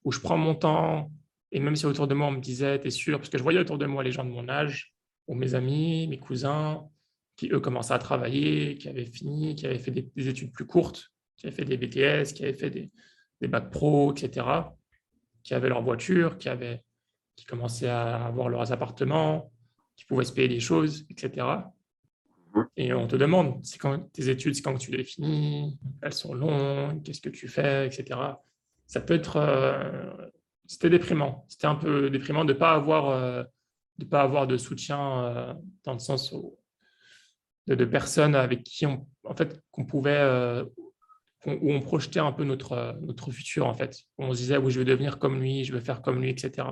où je prends mon temps, et même si autour de moi on me disait, t'es sûr, parce que je voyais autour de moi les gens de mon âge, ou mes amis, mes cousins, qui eux commençaient à travailler, qui avaient fini, qui avaient fait des études plus courtes, qui avaient fait des BTS, qui avaient fait des bacs pro, etc., qui avaient leur voiture, qui commençaient à avoir leurs appartements, qui pouvaient se payer des choses, etc. Et on te demande, c'est quand tes études, c'est quand tu les finis, elles sont longues, qu'est-ce que tu fais, etc. Ça peut être, c'était déprimant. C'était un peu déprimant de pas avoir de soutien dans le sens de personnes avec qui en fait, qu'on pouvait, où on projetait un peu notre futur en fait. On se disait, oui, je veux devenir comme lui, je veux faire comme lui, etc.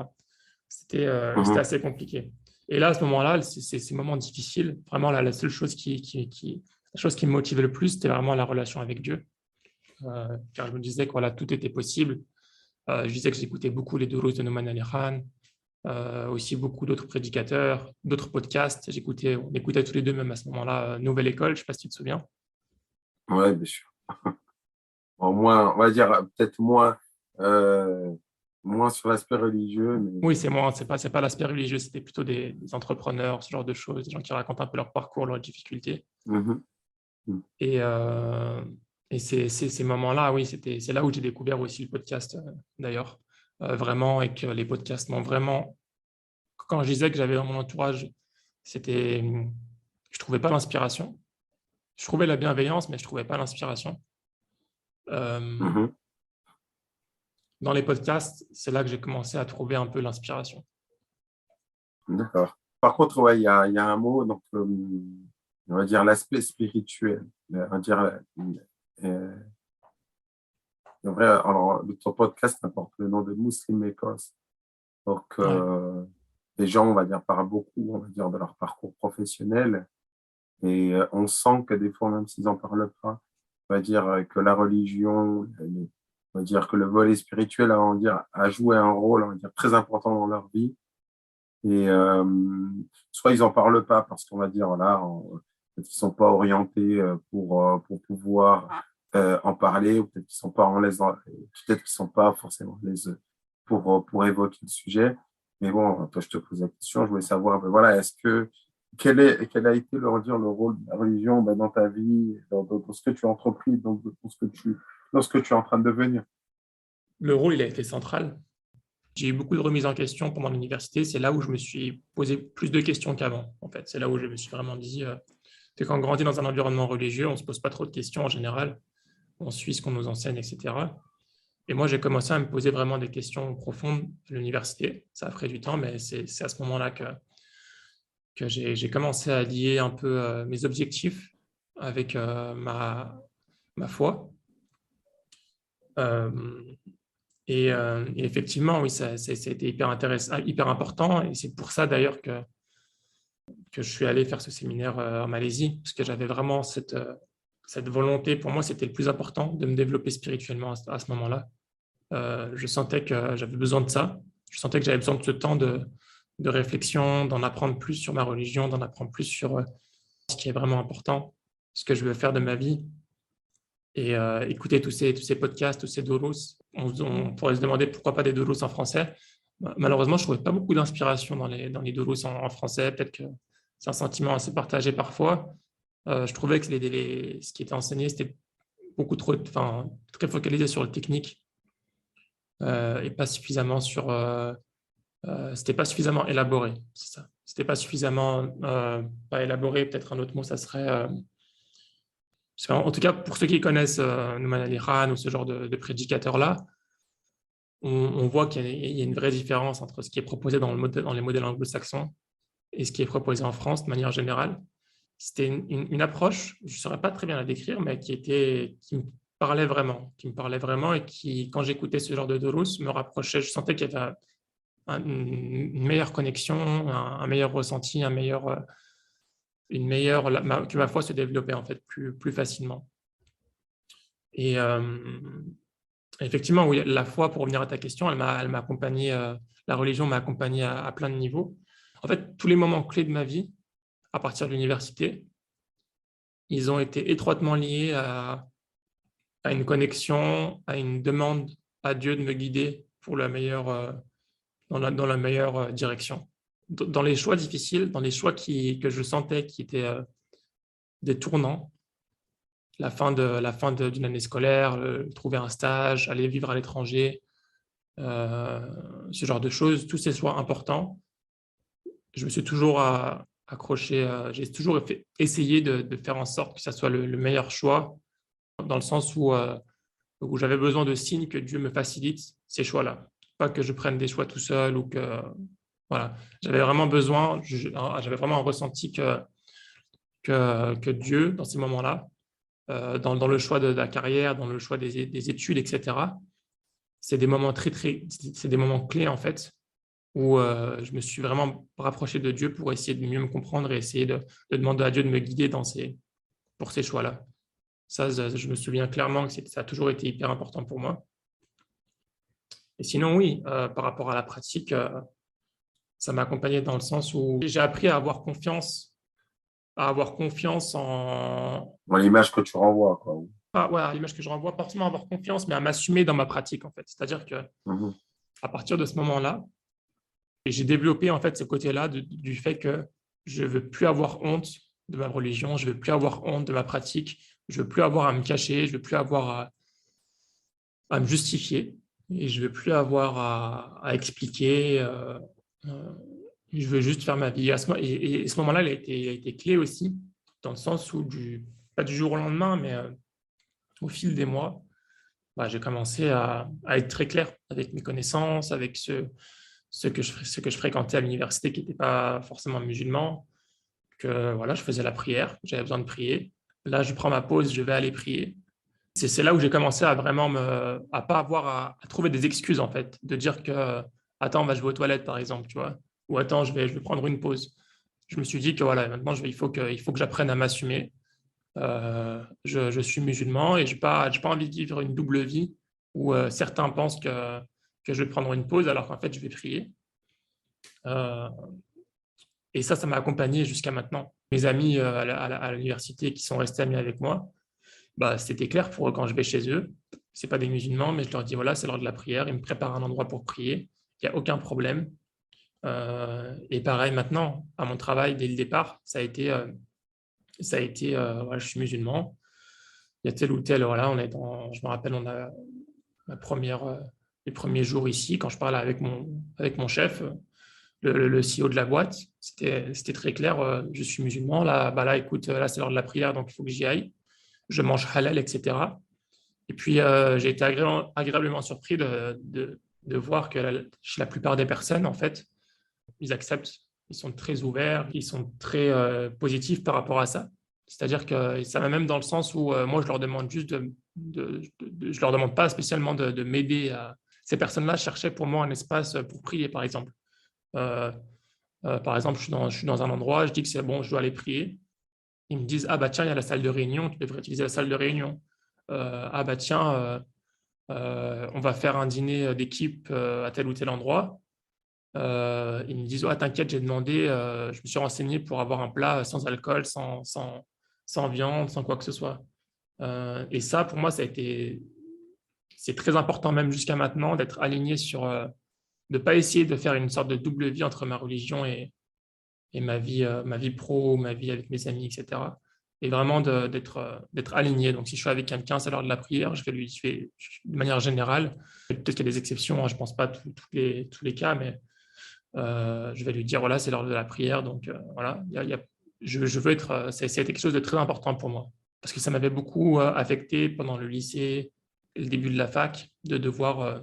C'était assez compliqué. Et là, à ce moment-là, ces moments difficiles, vraiment, la seule chose la chose qui me motivait le plus, c'était vraiment la relation avec Dieu. Car je me disais que voilà, tout était possible. Je disais que j'écoutais beaucoup les Durus de Nouman Ali Khan, aussi beaucoup d'autres prédicateurs, d'autres podcasts. On écoutait tous les deux, même à ce moment-là, Nouvelle École, je ne sais pas si tu te souviens. Ouais, bien sûr. Au moins, on va dire peut-être euh, moins sur l'aspect religieux, mais Oui, c'est pas l'aspect religieux, c'était plutôt des entrepreneurs, ce genre de choses, des gens qui racontent un peu leur parcours, leurs difficultés. mhm, mhm. Et, ces moments-là, oui, c'est là où j'ai découvert aussi le podcast, d'ailleurs, vraiment, et que les podcasts m'ont vraiment. Quand je disais que j'avais dans mon entourage, je trouvais pas l'inspiration. Je trouvais la bienveillance, mais je trouvais pas l'inspiration. Euh, Mhm. dans les podcasts, c'est là que j'ai commencé à trouver un peu l'inspiration. D'accord. Par contre, ouais, il y a un mot, donc, on va dire l'aspect spirituel. On va dire, euh, en vrai, alors, ton podcast porte le nom de Muslim Écosse. Donc, Ouais. les gens, on va dire, parlent beaucoup, on va dire, de leur parcours professionnel. Et on sent que des fois, même s'ils en parlent pas, on va dire que la religion, on va dire que le volet spirituel, on va dire, a joué un rôle, on va dire, très important dans leur vie. Et soit ils en parlent pas parce qu'on va dire, voilà, peut-être qu'ils sont pas orientés pour pouvoir en parler, ou peut-être qu'ils sont pas en l'aise, peut-être qu'ils sont pas forcément à l'aise pour évoquer le sujet. Mais bon, toi, je te pose la question, je voulais savoir, ben voilà, quel a été, on va dire, le rôle de la religion ben, dans ta vie, dans ce que tu as entrepris, dans ce que tu es en train de devenir? Le rôle, il a été central. J'ai eu beaucoup de remises en question pendant l'université. C'est là où je me suis posé plus de questions qu'avant, en fait. C'est là où je me suis vraiment dit, c'est quand on grandit dans un environnement religieux, on ne se pose pas trop de questions en général. On suit ce qu'on nous enseigne, etc. Et moi, j'ai commencé à me poser vraiment des questions profondes à l'université. Ça a pris du temps, mais c'est à ce moment-là que j'ai commencé à lier un peu mes objectifs avec ma foi. Euh, et effectivement, oui, ça a été hyper intéressant, hyper important. Et c'est pour ça d'ailleurs que je suis allé faire ce séminaire en Malaisie, parce que j'avais vraiment cette volonté. Pour moi, c'était le plus important de me développer spirituellement à ce moment-là. Je sentais que j'avais besoin de ça. Je sentais que j'avais besoin de ce temps de réflexion, d'en apprendre plus sur ma religion, d'en apprendre plus sur ce qui est vraiment important, ce que je veux faire de ma vie. et écouter tous ces podcasts, tous ces dolos. On pourrait se demander pourquoi pas des dolos en français. Malheureusement, je ne trouvais pas beaucoup d'inspiration dans les dolos en français. Peut-être que c'est un sentiment assez partagé parfois. Je trouvais que ce qui était enseigné, c'était beaucoup trop, enfin, très focalisé sur le technique et pas suffisamment c'était pas suffisamment élaboré, c'est ça. C'était pas suffisamment, pas élaboré, peut-être un autre mot, ça serait, en tout cas, pour ceux qui connaissent Nouman Ali Khan ou ce genre de prédicateurs-là, on voit qu'il y a une vraie différence entre ce qui est proposé dans les modèles anglo-saxons et ce qui est proposé en France de manière générale. C'était une approche, je ne saurais pas très bien la décrire, mais qui me qui me parlait vraiment et qui, quand j'écoutais ce genre de Doros, me rapprochait. Je sentais qu'il y avait une meilleure connexion, un meilleur ressenti, que ma foi se développait en fait plus facilement. Et effectivement, oui, la foi, pour revenir à ta question, elle m'a accompagné, la religion m'a accompagné à plein de niveaux. En fait, tous les moments clés de ma vie, à partir de l'université, ils ont été étroitement liés à une connexion, à une demande à Dieu de me guider pour dans la meilleure direction. Dans les choix difficiles, dans les choix que je sentais qui étaient des tournants, la fin d'une année scolaire, trouver un stage, aller vivre à l'étranger, ce genre de choses, tous ces choix importants, je me suis toujours accroché, j'ai toujours essayé de faire en sorte que ça soit le meilleur choix, dans le sens où j'avais besoin de signes que Dieu me facilite ces choix-là. Pas que je prenne des choix tout seul ou que... Voilà. J'avais vraiment besoin, j'avais vraiment un ressenti que Dieu, dans ces moments-là, dans le choix de la carrière, dans le choix des études, etc., c'est des moments c'est des moments clés, en fait, où je me suis vraiment rapproché de Dieu pour essayer de mieux me comprendre et essayer de demander à Dieu de me guider pour ces choix-là. Ça, je me souviens clairement que ça a toujours été hyper important pour moi. Et sinon, oui, par rapport à la pratique, ça m'a accompagné dans le sens où j'ai appris à avoir confiance Dans l'image que tu renvoies, quoi. ouais, à l'image que je renvoie, pas forcément avoir confiance, mais à m'assumer dans ma pratique, en fait. C'est-à-dire que Mhm. à partir de ce moment-là, j'ai développé en fait ce côté-là du fait que je veux plus avoir honte de ma religion, je veux plus avoir honte de ma pratique, je veux plus avoir à me cacher, je veux plus avoir à me justifier et je veux plus avoir à expliquer. Je veux juste faire ma vie. Et ce moment-là, il a été clé aussi, dans le sens où, pas du jour au lendemain, mais au fil des mois, bah, j'ai commencé à être très clair avec mes connaissances, avec ce que je fréquentais à l'université qui n'étaient pas forcément musulmans, que voilà, je faisais la prière, j'avais besoin de prier. Là, je prends ma pause, je vais aller prier. C'est là où j'ai commencé à vraiment à pas avoir à trouver des excuses, en fait, de dire que, attends, bah, je vais aux toilettes, par exemple, tu vois, ou attends, je vais prendre une pause. Je me suis dit que voilà, maintenant, il faut que j'apprenne à m'assumer. Je suis musulman et j'ai pas envie de vivre une double vie où certains pensent que je vais prendre une pause alors qu'en fait, je vais prier. Euh, et ça m'a accompagné jusqu'à maintenant. Mes amis à l'université qui sont restés amis avec moi, bah, c'était clair pour eux quand je vais chez eux. Ce pas des musulmans, mais je leur dis voilà, c'est l'heure de la prière. Ils me préparent un endroit pour prier. Il n'y a aucun problème. Et pareil maintenant, à mon travail, dès le départ, voilà, je suis musulman. Il y a tel ou tel, voilà, je me rappelle, on a les premiers jours ici, quand je parlais avec mon chef, le CEO de la boîte, c'était très clair, je suis musulman, là, bah là, écoute, là, c'est l'heure de la prière, donc il faut que j'y aille. Je mange halal, etc. Et puis, j'ai été agréablement surpris de voir que chez la plupart des personnes, en fait, ils acceptent, ils sont très ouverts, ils sont très positifs par rapport à ça. C'est-à-dire que ça va même dans le sens où moi, je leur demande juste je leur demande pas spécialement de m'aider à... Ces personnes-là cherchaient pour moi un espace pour prier, par exemple. Euh, Par exemple, je suis dans un endroit, je dis que c'est bon, je dois aller prier. Ils me disent, ah bah tiens, il y a la salle de réunion, tu devrais utiliser la salle de réunion. Ah bah tiens, on va faire un dîner d'équipe à tel ou tel endroit. Ils me disent, ah t'inquiète, j'ai demandé, je me suis renseigné pour avoir un plat sans alcool, sans viande, sans quoi que ce soit. Et ça, pour moi, c'est très important même jusqu'à maintenant d'être aligné sur, de ne pas essayer de faire une sorte de double vie entre ma religion et ma vie pro, ma vie avec mes amis, etc. Et vraiment d'être aligné. Donc, si je suis avec quelqu'un, c'est l'heure de la prière, de manière générale, peut-être qu'il y a des exceptions, hein, je ne pense pas tous les cas, mais je vais lui dire, voilà, c'est l'heure de la prière. Donc, voilà, je veux être, ça a été quelque chose de très important pour moi. Parce que ça m'avait beaucoup affecté pendant le lycée et le début de la fac, de devoir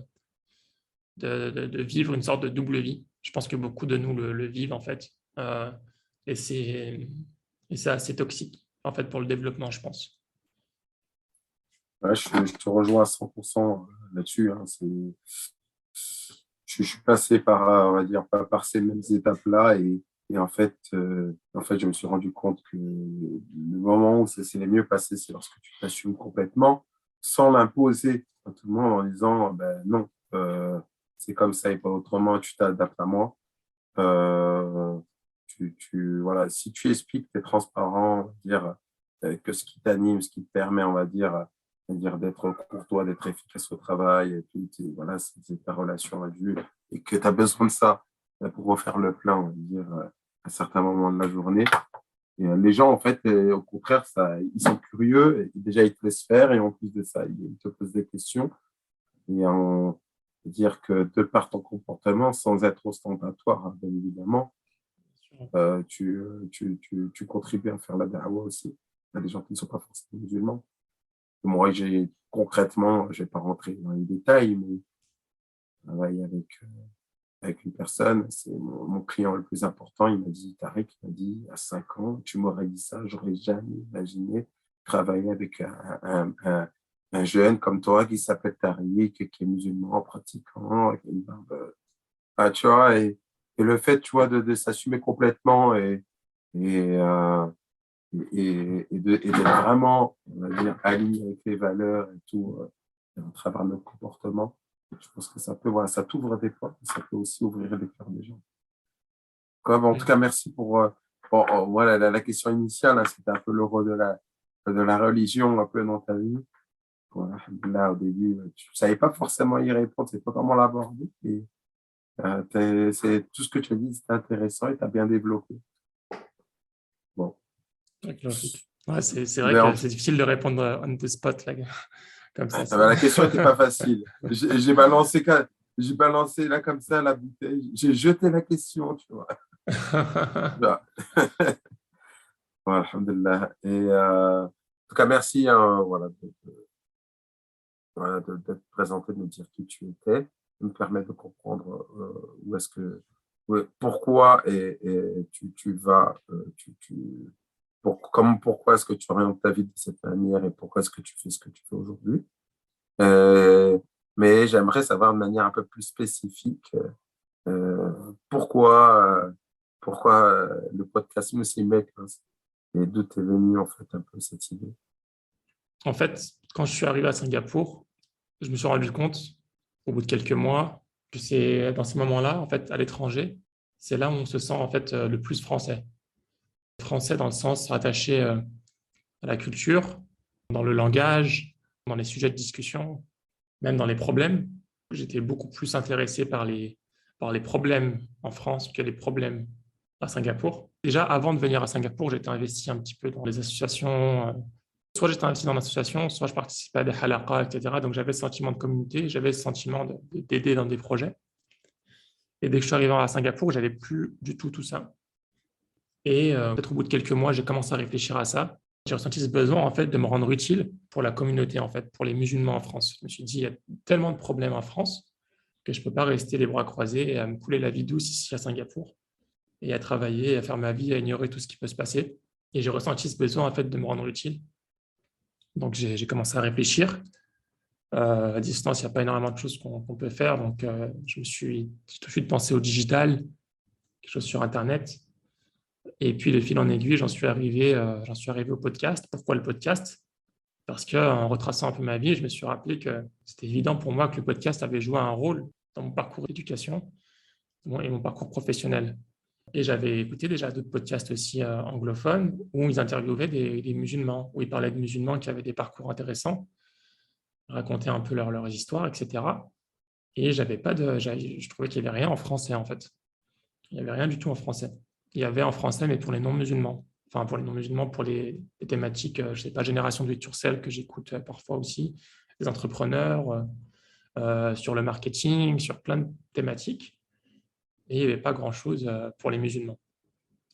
de vivre une sorte de double vie. Je pense que beaucoup de nous le vivent, en fait. Euh, et c'est assez toxique, en fait, pour le développement, je pense. Ouais, je te rejoins à 100% là-dessus. Hein. Je suis passé par, on va dire, par ces mêmes étapes-là et en fait, je me suis rendu compte que le moment où ça s'est le mieux passé, c'est lorsque tu t'assumes complètement sans l'imposer à tout le monde en disant, ben non, c'est comme ça et pas autrement, tu t'adaptes à moi. Euh, voilà, si tu expliques, tu es transparent, on va dire, que ce qui t'anime, ce qui te permet, on va dire d'être courtois, d'être efficace au travail, et puis, voilà, c'est ta relation à Dieu, et que tu as besoin de ça pour refaire le plein, on va dire, à certains moments de la journée. Et les gens, en fait, au contraire, ils sont curieux, et déjà, ils te laissent faire, et en plus de ça, ils te posent des questions. Et on peut dire que de par ton comportement, sans être ostentatoire, hein, bien évidemment, tu contribues à faire la da'wah aussi. Il y a des gens qui ne sont pas forcément musulmans. Moi, concrètement, je ne vais pas rentrer dans les détails, mais je travaille avec une personne, c'est mon client le plus important. Il m'a dit, Tariq, il m'a dit, à 5 ans, tu m'aurais dit ça, j'aurais jamais imaginé travailler avec un jeune comme toi qui s'appelle Tariq, qui est musulman, pratiquant, avec une barbe. Ah, tu vois, et le fait, tu vois, de s'assumer complètement et, euh, et d'être vraiment, on va dire, aligné avec les valeurs et tout, à travers notre comportement. Je pense que ça peut, voilà, ça t'ouvre des portes, mais ça peut aussi ouvrir les cœurs des gens. En tout cas, merci voilà, la question initiale, hein, c'était un peu le rôle de la religion un peu dans ta vie. Voilà, là, au début, tu ne savais pas forcément y répondre, c'est pas comment l'aborder. Et c'est tout ce que tu as dit, c'était intéressant et tu as bien développé. Bon. Ouais, c'est vrai Ben, que c'est difficile de répondre on the spot là, comme ça. la question n'était pas facile. J'ai balancé là comme ça la bouteille. J'ai jeté la question, tu vois. Voilà. Voilà, alhamdulillah. Et en tout cas, merci voilà, d'être présenté, de nous dire qui tu étais, de me permettre de comprendre où est-ce que, pourquoi et tu vas, pourquoi est-ce que tu orientes ta vie de cette manière et pourquoi est-ce que tu fais ce que tu fais aujourd'hui. Euh, mais j'aimerais savoir de manière un peu plus spécifique pourquoi, le podcast Muslim Mec, hein, et d'où t'es venu en fait un peu cette idée. En fait, quand je suis arrivé à Singapour, je me suis rendu compte, au bout de quelques mois, que c'est dans ces moments-là, en fait, à l'étranger, c'est là où on se sent en fait le plus français. Français dans le sens rattaché à la culture, dans le langage, dans les sujets de discussion, même dans les problèmes. J'étais beaucoup plus intéressé par les problèmes en France que les problèmes à Singapour. Déjà, avant de venir à Singapour, j'étais investi un petit peu dans les associations. Soit j'étais investi dans l'association, soit je participais à des halaqas, etc. Donc j'avais ce sentiment de communauté, j'avais ce sentiment d'aider dans des projets. Et dès que je suis arrivé à Singapour, j'avais plus du tout ça. Et peut-être au bout de quelques mois, j'ai commencé à réfléchir à ça. J'ai ressenti ce besoin en fait de me rendre utile pour la communauté en fait, pour les musulmans en France. Je me suis dit, il y a tellement de problèmes en France que je ne peux pas rester les bras croisés et à me couler la vie douce ici à Singapour et à travailler, à faire ma vie, à ignorer tout ce qui peut se passer. Et j'ai ressenti ce besoin en fait de me rendre utile. Donc j'ai commencé à réfléchir. À distance, il n'y a pas énormément de choses qu'on peut faire. Donc je suis tout de suite pensé au digital, quelque chose sur Internet. Et puis, de fil en aiguille, j'en suis arrivé au podcast. Pourquoi le podcast? Parce qu'en retraçant un peu ma vie, je me suis rappelé que c'était évident pour moi que le podcast avait joué un rôle dans mon parcours d'éducation et mon parcours professionnel. Et j'avais écouté déjà d'autres podcasts aussi anglophones où ils interviewaient des musulmans, où ils parlaient de musulmans qui avaient des parcours intéressants, racontaient un peu leur histoire, etc. Et je trouvais qu'il n'y avait rien en français, en fait. Il n'y avait rien du tout en français. Il y avait en français, mais pour les non-musulmans. Enfin, pour les non-musulmans, pour les thématiques, je ne sais pas, génération do it yourself, que j'écoute parfois aussi, les entrepreneurs, sur le marketing, sur plein de thématiques. Et il n'y avait pas grand-chose pour les musulmans.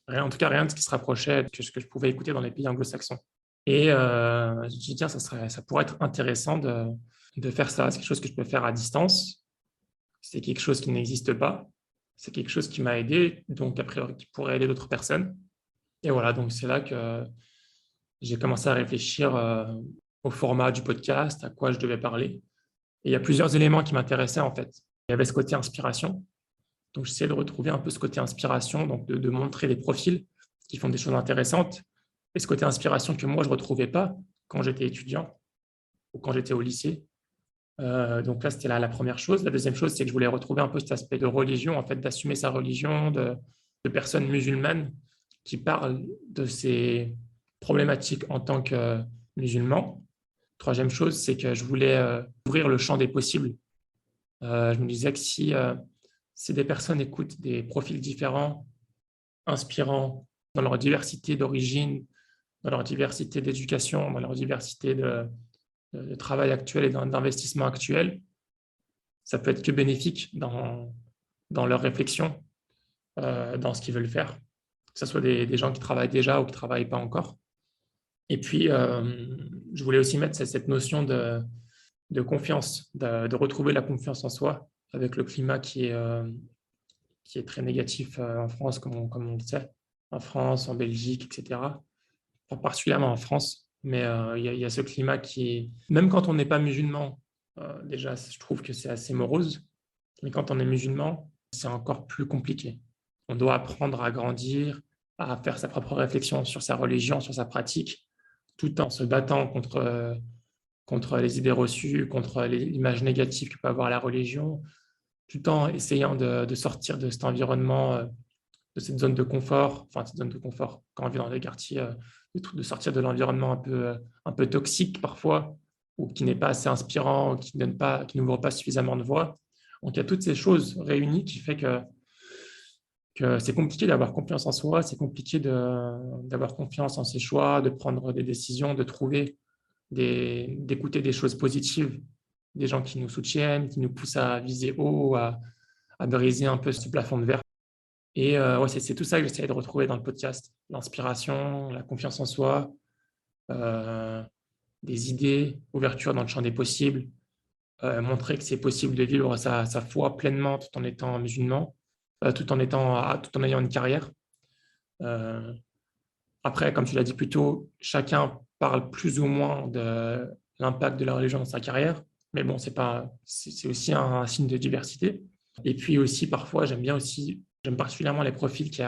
Rien, en tout cas, rien de ce qui se rapprochait de ce que je pouvais écouter dans les pays anglo-saxons. Et je me suis dit, tiens, ça pourrait être intéressant de faire ça. C'est quelque chose que je peux faire à distance. C'est quelque chose qui n'existe pas. C'est quelque chose qui m'a aidé, donc a priori qui pourrait aider d'autres personnes. Et voilà, donc c'est là que j'ai commencé à réfléchir au format du podcast, à quoi je devais parler. Et il y a plusieurs éléments qui m'intéressaient en fait. Il y avait ce côté inspiration. Donc j'essayais de retrouver un peu ce côté inspiration, donc de montrer des profils qui font des choses intéressantes. Et ce côté inspiration que moi, je ne retrouvais pas quand j'étais étudiant ou quand j'étais au lycée. Donc là, c'était la première chose. La deuxième chose, c'est que je voulais retrouver un peu cet aspect de religion, en fait, d'assumer sa religion, de personnes musulmanes qui parlent de ces problématiques en tant que musulmans. Troisième chose, c'est que je voulais ouvrir le champ des possibles. Je me disais que si des personnes écoutent des profils différents, inspirants, dans leur diversité d'origine, dans leur diversité d'éducation, dans leur diversité de travail actuel et d'investissement actuel, ça peut être que bénéfique dans leur réflexion, dans ce qu'ils veulent faire, que ce soit des gens qui travaillent déjà ou qui ne travaillent pas encore. Et puis, je voulais aussi mettre cette notion de confiance, de retrouver la confiance en soi avec le climat qui est très négatif en France, comme on le sait, en France, en Belgique, etc. Pas particulièrement en France, mais il y a ce climat même quand on n'est pas musulman, déjà, je trouve que c'est assez morose, mais quand on est musulman, c'est encore plus compliqué. On doit apprendre à grandir, à faire sa propre réflexion sur sa religion, sur sa pratique, tout en se battant contre les idées reçues, contre l'image négative que peut avoir la religion, tout en essayant de sortir de cet environnement, de cette zone de confort, enfin cette zone de confort, quand on vit dans des quartiers, de sortir de l'environnement un peu toxique parfois, ou qui n'est pas assez inspirant, ou qui n'ouvre pas suffisamment de voies. Donc il y a toutes ces choses réunies qui fait que c'est compliqué d'avoir confiance en soi, c'est compliqué d'avoir confiance en ses choix, de prendre des décisions, d'écouter des choses positives, des gens qui nous soutiennent, qui nous poussent à viser haut, à briser un peu ce plafond de verre. Et ouais, c'est tout ça que j'essaie de retrouver dans le podcast. L'inspiration, la confiance en soi, euh, des idées, ouverture dans le champ des possibles, montrer que c'est possible de vivre sa foi pleinement tout en étant musulman, tout en ayant une carrière. Euh, Après, comme tu l'as dit plus tôt, chacun parle plus ou moins de l'impact de la religion dans sa carrière, mais bon, c'est aussi un signe de diversité. Et puis aussi, parfois, j'aime particulièrement les profils qui,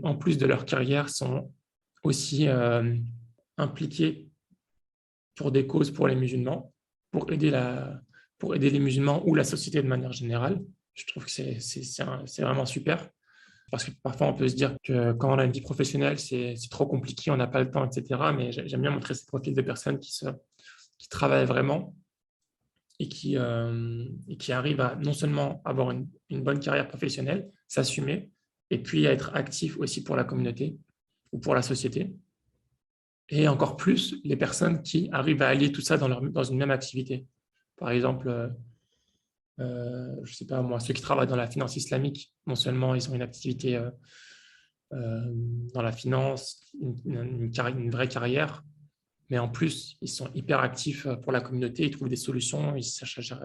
en plus de leur carrière, sont aussi impliqués pour des causes pour les musulmans, pour aider, pour aider les musulmans ou la société de manière générale. Je trouve que c'est vraiment super. Parce que parfois, on peut se dire que quand on a une vie professionnelle, c'est trop compliqué, on n'a pas le temps, etc. Mais j'aime bien montrer ces profils de personnes qui travaillent vraiment et qui arrivent à non seulement avoir une bonne carrière professionnelle, s'assumer, et puis à être actifs aussi pour la communauté ou pour la société. Et encore plus, les personnes qui arrivent à allier tout ça dans une même activité. Par exemple, je ne sais pas moi, ceux qui travaillent dans la finance islamique, non seulement ils ont une activité dans la finance, une vraie carrière, mais en plus, ils sont hyper actifs pour la communauté, ils trouvent des solutions, ils cherchent à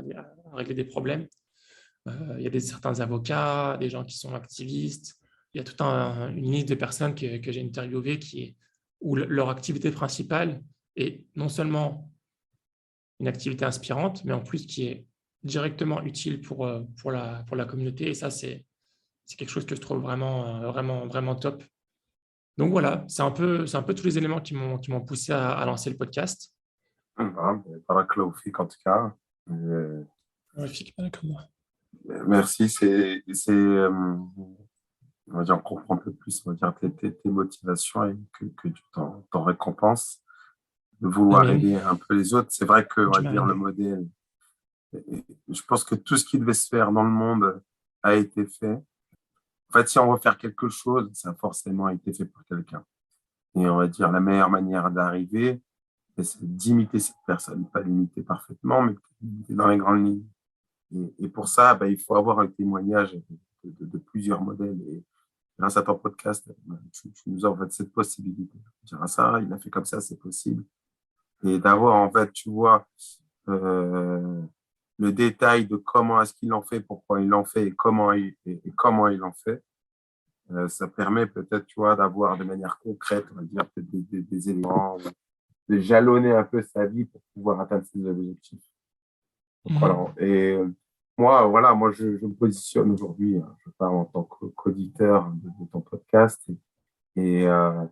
régler des problèmes. Il y a certains avocats, des gens qui sont activistes. Il y a toute une liste de personnes que j'ai interviewées où leur activité principale est non seulement une activité inspirante, mais en plus qui est directement utile pour la communauté. Et ça, c'est quelque chose que je trouve vraiment top. Donc voilà, c'est un peu tous les éléments qui m'ont poussé à lancer le podcast. Voilà, barakallahu fik, en tout cas. Ouais, Fik, comme moi. Merci. on va dire, on comprend un peu plus, on va dire, tes motivations et que tu t'en récompenses de vouloir Amen. aider un peu les autres. C'est vrai que, on va dire, le Ajma'in. modèle, je pense que tout ce qui devait se faire dans le monde a été fait. En fait, si on veut faire quelque chose, ça a forcément été fait pour quelqu'un. Et on va dire, la meilleure manière d'arriver, c'est d'imiter cette personne, pas l'imiter parfaitement, mais d'imiter dans les grandes lignes. Et pour ça, il faut avoir un témoignage de plusieurs modèles. Et grâce à ton podcast, tu nous offres en fait, cette possibilité. Tu diras ça, il a fait comme ça, c'est possible. Et d'avoir, en fait, tu vois, euh, le détail de comment est-ce qu'il en fait, pourquoi il en fait et comment il en fait. Ça permet peut-être, tu vois, d'avoir de manière concrète, on va dire, peut-être des éléments, de jalonner un peu sa vie pour pouvoir atteindre ses objectifs. Donc, voilà. Mhm. Et moi, voilà, moi, je me positionne aujourd'hui, hein, je parle en tant qu'auditeur de ton podcast. Et, euh,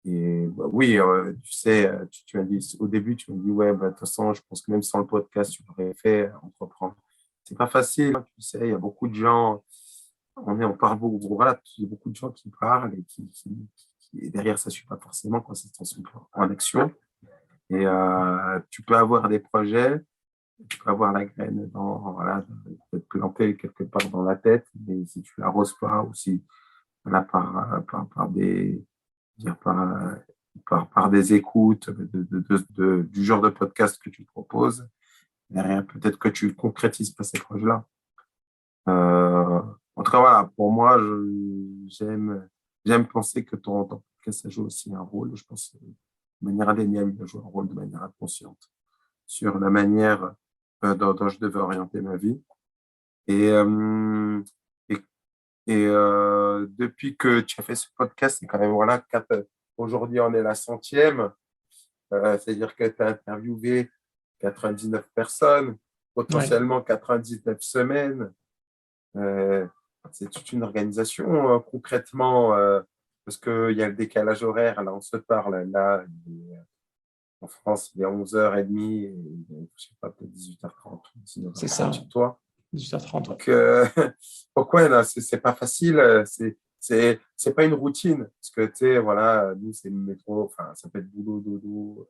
oui, tu sais, tu m'as dit, au début, tu m'as dit, ouais, de toute façon, je pense que même sans le podcast, tu l'aurais fait, entreprendre. C'est pas facile, hein, tu sais, il y a beaucoup de gens, on parle beaucoup, voilà, il y a beaucoup de gens qui parlent et et derrière, ça ne suit pas forcément quand ça se transforme en action. Et tu peux avoir des projets, tu peux avoir la graine voilà, peut-être plantée quelque part dans la tête, mais si tu l'arroses pas ou si, voilà, par des, dire par des écoutes du genre de podcast que tu proposes, derrière, peut-être que tu ne concrétises pas ces projets-là. En tout cas, voilà, pour moi, j'aime penser que ton podcast, ça joue aussi un rôle, je pense, de manière indéniable, il joue un rôle de manière inconsciente sur la manière dont je devais orienter ma vie. Et, et, depuis que tu as fait ce podcast, c'est quand même, voilà, aujourd'hui, on est la centième. C'est-à-dire que tu as interviewé 99 personnes, Ouais, potentiellement 99 semaines. Euh, c'est toute une organisation concrètement, parce qu'il y a le décalage horaire. Là, on se parle. Là, en France, il est 11h30, et, je sais pas, peut-être 18h30 ou c'est 19h30 ça. chez toi. 18h30, ouais. Donc, pourquoi là, c'est pas facile, c'est pas une routine. Parce que, tu sais, voilà, nous, c'est le métro, enfin, ça peut être boulot, dodo,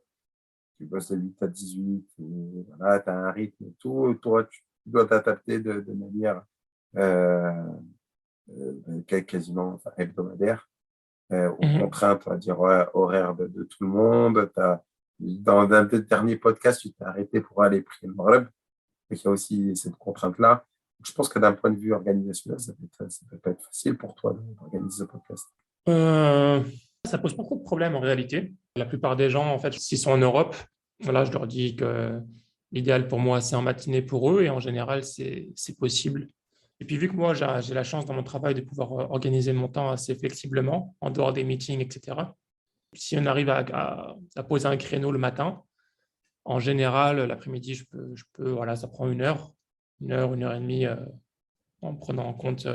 tu bosses de 8 à 18, et voilà, tu as un rythme et tout. Toi, tu dois t'adapter de manière euh, quasiment enfin, hebdomadaire aux Mhm. contraintes, on va dire, horaires de tout le monde. Dans un des derniers podcasts, tu t'es arrêté pour aller prier le Maghreb. Donc, il y a aussi cette contrainte-là. Je pense que d'un point de vue organisationnel, ça peut pas être facile pour toi d'organiser ce podcast. Euh, Ça pose beaucoup de problèmes en réalité. La plupart des gens, en fait, s'ils sont en Europe, voilà, je leur dis que l'idéal pour moi, c'est en matinée pour eux et en général, c'est possible. Et puis, vu que moi, j'ai la chance dans mon travail de pouvoir organiser mon temps assez flexiblement, en dehors des meetings, etc. Si on arrive à poser un créneau le matin, en général, l'après-midi, voilà, ça prend une heure et demie, en prenant en compte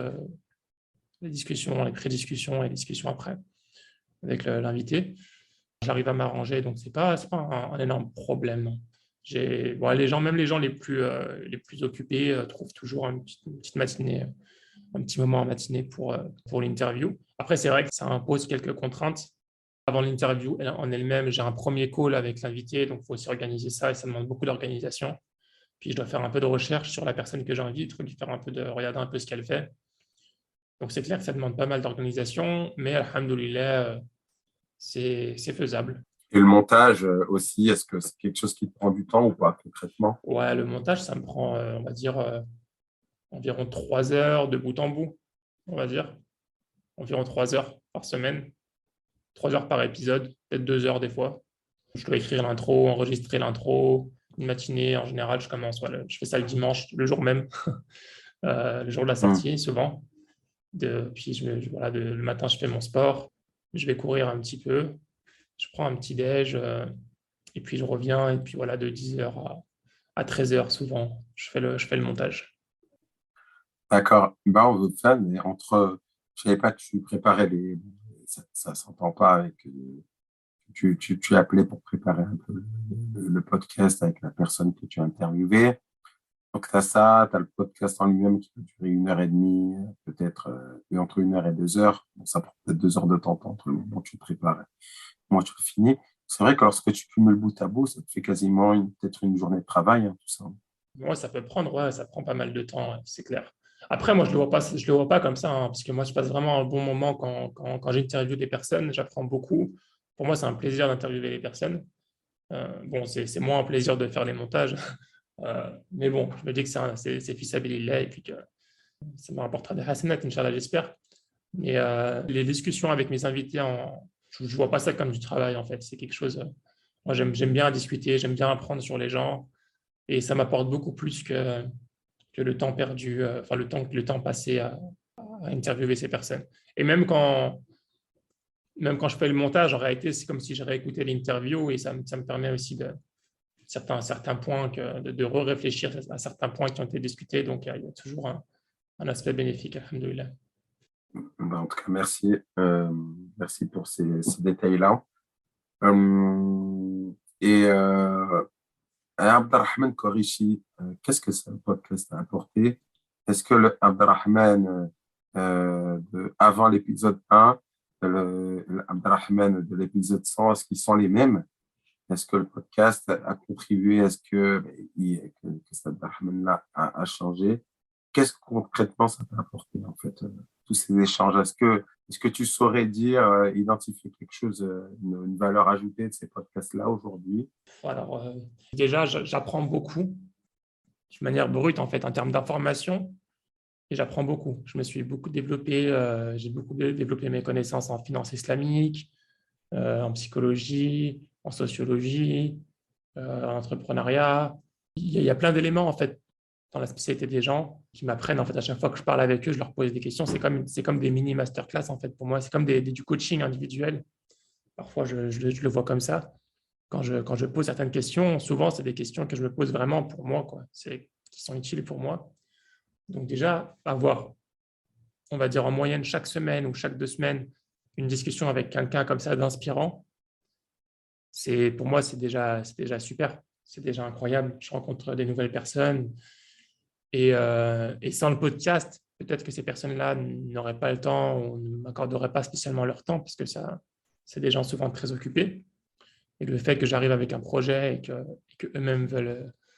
les discussions, les pré-discussions et les discussions après avec l'invité. J'arrive à m'arranger, donc c'est pas un énorme problème. Bon, même les gens les plus occupés trouvent toujours une petite matinée, un petit moment en matinée pour l'interview. Après, c'est vrai que ça impose quelques contraintes. Avant l'interview en elle-même, j'ai un premier call avec l'invité, donc il faut aussi organiser ça et ça demande beaucoup d'organisation. Puis je dois faire un peu de recherche sur la personne que j'invite, lui faire regarder un peu ce qu'elle fait. Donc c'est clair que ça demande pas mal d'organisation, mais alhamdoulilah, c'est faisable. Et le montage aussi, est-ce que c'est quelque chose qui te prend du temps ou pas concrètement? Ouais, le montage, ça me prend, on va dire, environ 3 heures de bout en bout, on va dire. Environ 3 heures par semaine, 3 heures par épisode, peut-être 2 heures des fois. Je dois écrire l'intro, enregistrer l'intro. Une matinée, en général, je fais ça le dimanche, le jour même, le jour de la Hmm. sortie, souvent. Puis, voilà, le matin, je fais mon sport. Je vais courir un petit peu. Je prends un petit déj. Et puis, je reviens. Et puis, voilà, de 10 heures à 13 heures, souvent, je fais le montage. D'accord. On veut ça, mais je savais pas que tu préparais ça s'entend pas avec, tu appelais pour préparer un peu le podcast avec la personne que tu as interviewée. Donc, tu as ça, tu as le podcast en lui-même qui peut durer 1 heure et demie, peut-être entre 1 heure et 2 heures. Donc, ça prend peut-être 2 heures de temps entre le moment où tu te prépares et le moment où tu le finis. C'est vrai que lorsque tu cumules bout à bout, ça te fait quasiment peut-être une journée de travail, hein, tout ça. Moi, ça peut prendre, ouais, ça prend pas mal de temps, ouais, c'est clair. Après, moi, je le vois pas comme ça, hein, parce que moi, je passe vraiment un bon moment quand j'interviewe des personnes, j'apprends beaucoup. Pour moi, c'est un plaisir d'interviewer les personnes. Bon, c'est moins un plaisir de faire les montages, mais bon, je me dis que c'est fils là et puis que ça me rapportera des hasanat, Inch'Allah, j'espère. Mais les discussions avec mes invités, je ne vois pas ça comme du travail, en fait. C'est quelque chose. Moi, j'aime bien discuter, j'aime bien apprendre sur les gens. Et ça m'apporte beaucoup plus que le temps perdu, enfin, le temps passé à interviewer ces personnes. Et même quand je fais le montage, en réalité, c'est comme si je réécoutais l'interview et ça me permet aussi de certains points, de re-réfléchir à certains points qui ont été discutés. Donc, il y a toujours un aspect bénéfique, alhamdoulilah. Ben, en tout cas, merci. Merci pour ces détails-là. Et Abdelrahman Korischi, qu'est-ce que ce podcast a apporté? Est-ce que le Abdelrahman avant l'épisode 1, le Abdelrahman de l'épisode 100, est-ce qu'ils sont les mêmes? Est-ce que le podcast a contribué? Est-ce que cet Abdelrahman-là a changé? Qu'est-ce que concrètement ça t'a apporté, en fait, tous ces échanges? Est-ce que tu saurais dire, identifier quelque chose, une valeur ajoutée de ces podcasts-là aujourd'hui? Alors, déjà, j'apprends beaucoup de manière brute, en fait, en termes d'information. Et j'apprends beaucoup. Je me suis beaucoup développé, j'ai beaucoup développé mes connaissances en finance islamique, en psychologie, en sociologie, en entrepreneuriat. Il y a plein d'éléments, en fait, dans la spécialité des gens qui m'apprennent. En fait, à chaque fois que je parle avec eux, je leur pose des questions. C'est comme des mini masterclass, en fait, pour moi. C'est comme du coaching individuel. Parfois, je le vois comme ça. Quand je pose certaines questions, souvent, c'est des questions que je me pose vraiment pour moi, quoi. Qui sont utiles pour moi. Donc déjà, avoir, on va dire en moyenne chaque semaine ou chaque 2 semaines, une discussion avec quelqu'un comme ça d'inspirant, pour moi, c'est déjà super. C'est déjà incroyable. Je rencontre des nouvelles personnes. Et sans le podcast, peut-être que ces personnes-là n'auraient pas le temps ou ne m'accorderaient pas spécialement leur temps parce que c'est des gens souvent très occupés. Et le fait que j'arrive avec un projet et que eux-mêmes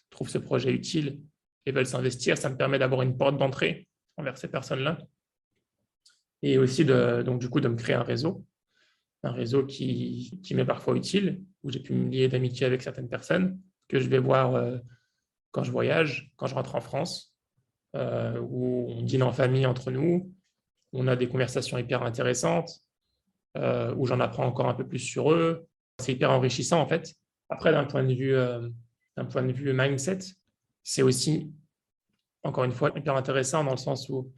trouvent ce projet utile et veulent s'investir, ça me permet d'avoir une porte d'entrée envers ces personnes-là. Et aussi, donc, du coup, de me créer un réseau qui m'est parfois utile, où j'ai pu me lier d'amitié avec certaines personnes que je vais voir quand je voyage, quand je rentre en France, où on dîne en famille entre nous, où on a des conversations hyper intéressantes, où j'en apprends encore un peu plus sur eux. C'est hyper enrichissant, en fait. Après, d'un point de vue mindset, c'est aussi, encore une fois, hyper intéressant dans le sens où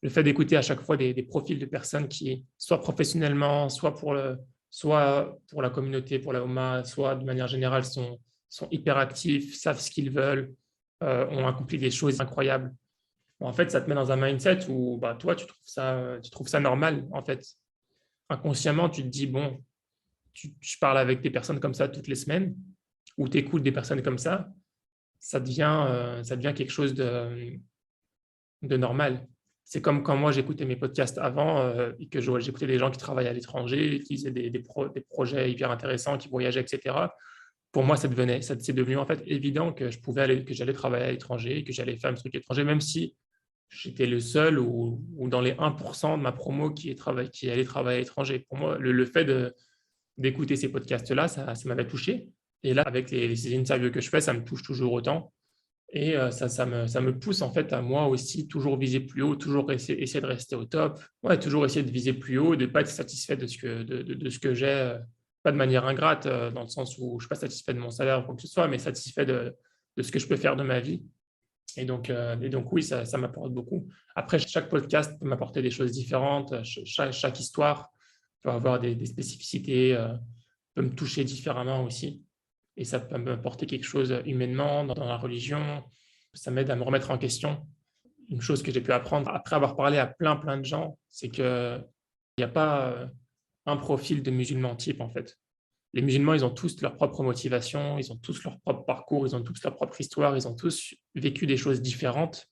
le fait d'écouter à chaque fois des profils de personnes qui, soit professionnellement, soit pour la communauté, pour la OMA, soit de manière générale, sont hyper actifs, savent ce qu'ils veulent, ont accompli des choses incroyables. Bon, en fait, ça te met dans un mindset où bah, toi, tu trouves ça normal, en fait. Inconsciemment, tu te dis, bon, je parle avec des personnes comme ça toutes les semaines, ou tu écoutes des personnes comme ça devient quelque chose de normal. C'est comme quand moi j'écoutais mes podcasts avant et que j'écoutais des gens qui travaillaient à l'étranger, qui faisaient des projets hyper intéressants, qui voyageaient, etc. Pour moi, c'est devenu en fait évident que que j'allais travailler à l'étranger, que j'allais faire un truc étranger, même si j'étais le seul ou dans les 1% de ma promo qui allait travailler à l'étranger. Pour moi, le fait d'écouter ces podcasts-là, ça m'avait touché. Et là, avec les interviews que je fais, ça me touche toujours autant. Et ça me pousse en fait à moi aussi toujours viser plus haut, toujours essayer de rester au top. Ouais, toujours essayer de viser plus haut, de ne pas être satisfait de ce que j'ai, pas de manière ingrate, dans le sens où je ne suis pas satisfait de mon salaire ou quoi que ce soit, mais satisfait de ce que je peux faire de ma vie. Et donc oui, ça m'apporte beaucoup. Après, chaque podcast peut m'apporter des choses différentes. Chaque histoire peut avoir des spécificités, peut me toucher différemment aussi. Et ça peut m'apporter quelque chose humainement dans la religion. Ça m'aide à me remettre en question. Une chose que j'ai pu apprendre après avoir parlé à plein, plein de gens, c'est qu'il n'y a pas un profil de musulman type, en fait. les musulmans, ils ont tous leur propre motivation, ils ont tous leur propre parcours, ils ont tous leur propre histoire, ils ont tous vécu des choses différentes.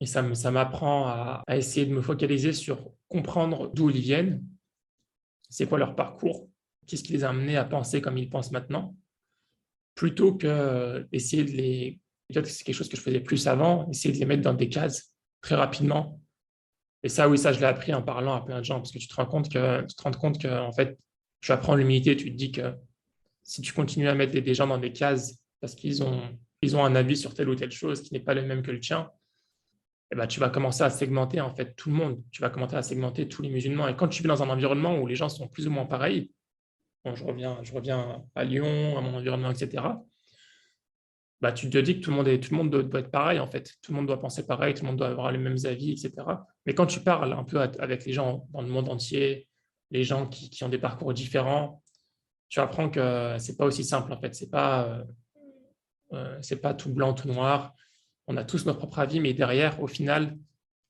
Et ça m'apprend à essayer de me focaliser sur comprendre d'où ils viennent, c'est quoi leur parcours, qu'est-ce qui les a amenés à penser comme ils pensent maintenant, plutôt que essayer de les... Peut-être que c'est quelque chose que je faisais plus avant, essayer de les mettre dans des cases très rapidement. Et ça, oui, ça, je l'ai appris en parlant à plein de gens, parce que tu te rends compte que en fait, tu apprends l'humilité, tu te dis que si tu continues à mettre des gens dans des cases parce ils ont un avis sur telle ou telle chose qui n'est pas le même que le tien, eh ben, tu vas commencer à segmenter en fait tout le monde. Tu vas commencer à segmenter tous les musulmans. Et quand tu vis dans un environnement où les gens sont plus ou moins pareils, bon, je reviens à Lyon, à mon environnement, etc., bah, tu te dis que tout le monde doit être pareil en fait. Tout le monde doit penser pareil, tout le monde doit avoir les mêmes avis, etc. Mais quand tu parles un peu avec les gens dans le monde entier, les gens qui ont des parcours différents, tu apprends que c'est pas aussi simple en fait. C'est pas tout blanc, tout noir. On a tous notre propre avis, mais derrière, au final,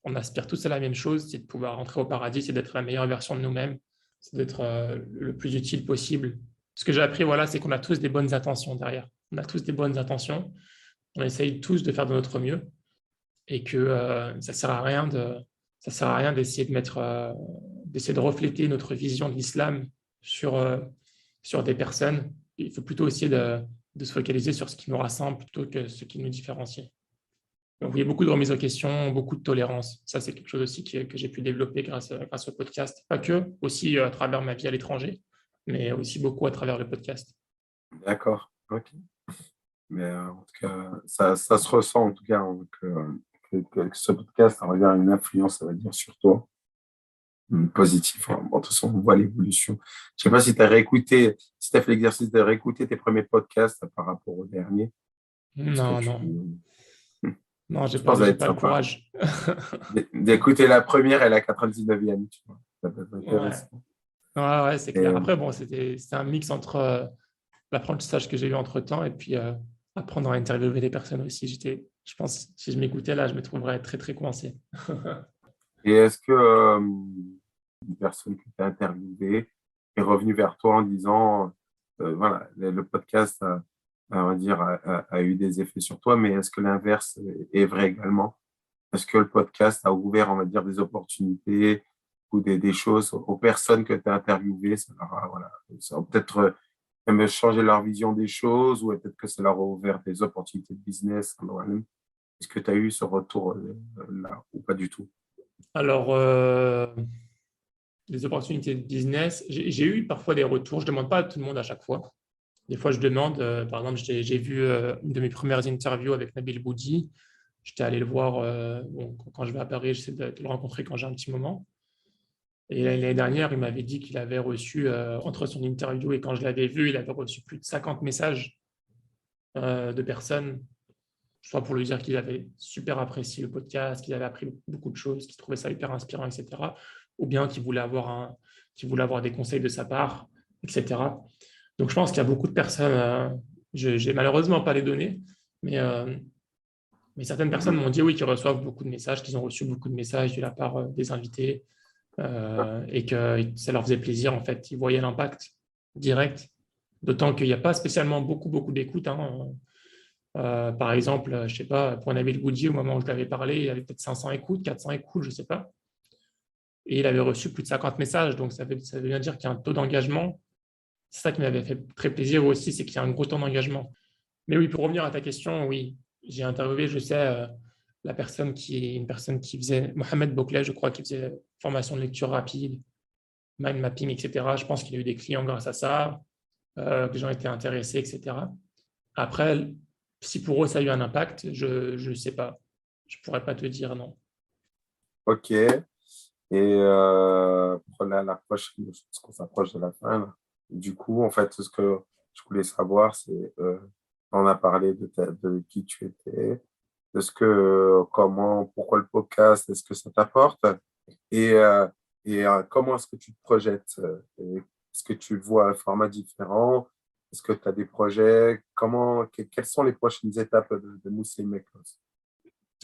on aspire tous à la même chose, c'est de pouvoir rentrer au paradis, c'est d'être la meilleure version de nous-mêmes, c'est d'être le plus utile possible. Ce que j'ai appris, voilà, c'est qu'on a tous des bonnes intentions derrière. On a tous des bonnes intentions. On essaye tous de faire de notre mieux et que ça sert à rien d'essayer de d'essayer de refléter notre vision de l'islam sur, sur des personnes. Il faut plutôt essayer de se focaliser sur ce qui nous rassemble plutôt que ce qui nous différencie. Donc, il y a beaucoup de remises en question, beaucoup de tolérance. Ça, c'est quelque chose aussi que j'ai pu développer grâce au podcast. Pas que, aussi à travers ma vie à l'étranger, mais aussi beaucoup à travers le podcast. D'accord. Ok. Mais en tout cas, ça se ressent en tout cas que ce podcast a une influence, ça va dire, sur toi, positive. Bon, de toute façon, on voit l'évolution. Je ne sais pas si tu as réécouté, si tu as fait l'exercice de réécouter tes premiers podcasts par rapport au dernier. Est-ce que Non, non, non, je pense que ça va j'ai être pas le sympa courage. d'écouter la première et la 99e. Tu vois. Ça peut être Ouais, intéressant. ouais, c'est Et, clair. Après, bon, c'était un mix entre l'apprentissage que j'ai eu entre-temps et puis apprendre à interviewer des personnes aussi. Je pense, si je m'écoutais là, je me trouverais très, très coincé. et est-ce que une personne que tu as interviewée est revenue vers toi en disant, voilà, le podcast on va dire, a eu des effets sur toi, mais est-ce que l'inverse est vrai également? Est-ce que le podcast a ouvert, on va dire, des opportunités ou des choses aux personnes que tu as interviewées? Voilà, ça a peut-être même changé leur vision des choses ou peut-être que ça leur a ouvert des opportunités de business. Est-ce que tu as eu ce retour là ou pas du tout? Alors, des opportunités de business, j'ai eu parfois des retours. Je ne demande pas à tout le monde à chaque fois. Des fois, je demande, par exemple, j'ai vu une de mes premières interviews avec Nabil Boudi. J'étais allé le voir bon, quand je vais à Paris, j'essaie de le rencontrer quand j'ai un petit moment. Et l'année dernière, il m'avait dit qu'il avait reçu, entre son interview et quand je l'avais vu, il avait reçu plus de 50 messages de personnes, soit pour lui dire qu'il avait super apprécié le podcast, qu'il avait appris beaucoup de choses, qu'il trouvait ça hyper inspirant, etc. Ou bien qu'il voulait avoir des conseils de sa part, etc. Donc, je pense qu'il y a beaucoup de personnes, je n'ai malheureusement pas les données, mais, euh, mais certaines personnes Mhm. m'ont dit oui, qu'ils reçoivent beaucoup de messages, qu'ils ont reçu beaucoup de messages de la part des invités et que ça leur faisait plaisir, en fait. Ils voyaient l'impact direct, d'autant qu'il n'y a pas spécialement beaucoup d'écoute. Hein. Par exemple, je ne sais pas, pour Nabil Goudi, au moment où je l'avais parlé, il avait peut-être 500 écoutes, 400 écoutes, je ne sais pas. Et il avait reçu plus de 50 messages, donc ça veut bien dire qu'il y a un taux d'engagement. C'est ça qui m'avait fait très plaisir aussi, c'est qu'il y a un gros taux d'engagement. Mais oui, pour revenir à ta question, oui, j'ai interviewé, je sais, une personne qui faisait, Mohamed Bouclet, je crois, qui faisait formation de lecture rapide, mind mapping, etc. Je pense qu'il a eu des clients grâce à ça, que les gens étaient intéressés, etc. Après, si pour eux ça a eu un impact, je ne sais pas. Je ne pourrais pas te dire non. Ok. Et pour l'approche, je pense qu'on s'approche de la fin, là. Du coup, en fait, ce que je voulais savoir, c'est, on a parlé de qui tu étais, de comment, pourquoi le podcast, est-ce que ça t'apporte, et, euh, comment est-ce que tu te projettes? Est-ce que tu vois un format différent? Est-ce que tu as des projets? Quelles sont les prochaines étapes de Mousseline Mekos?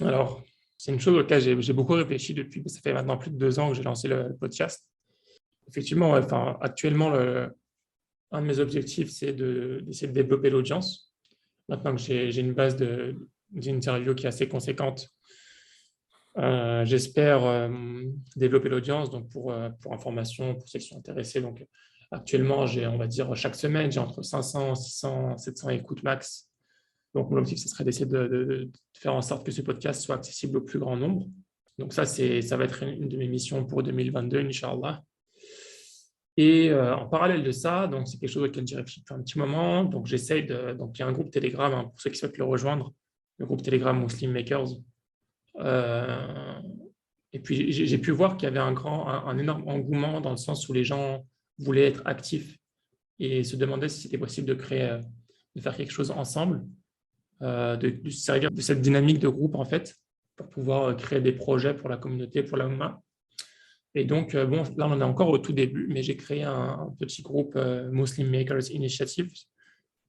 Alors, c'est une chose auquel j'ai beaucoup réfléchi depuis, ça fait maintenant plus de 2 ans que j'ai lancé le podcast. Effectivement, ouais, enfin, actuellement, un de mes objectifs, c'est d'essayer de développer l'audience. Maintenant que j'ai une base d'interviews qui est assez conséquente, j'espère développer l'audience. Donc, pour information, pour ceux qui sont intéressés, donc, actuellement, on va dire, chaque semaine, j'ai entre 500, 600, 700 écoutes max. Donc, mon objectif, ce serait d'essayer de faire en sorte que ce podcast soit accessible au plus grand nombre. Donc, ça va être une de mes missions pour 2022, Inch'Allah. Et en parallèle de ça, donc c'est quelque chose auquel j'ai réfléchi depuis un petit moment. Donc, donc, il y a un groupe Telegram, hein, pour ceux qui souhaitent le rejoindre, le groupe Telegram Muslim Makers. Et puis, j'ai pu voir qu'il y avait un énorme engouement dans le sens où les gens voulaient être actifs et se demandaient si c'était possible de faire quelque chose ensemble, de se servir de cette dynamique de groupe, en fait, pour pouvoir créer des projets pour la communauté, pour la Oumma. Et donc, bon, là, on en est encore au tout début, mais j'ai créé un petit groupe Muslim Makers Initiative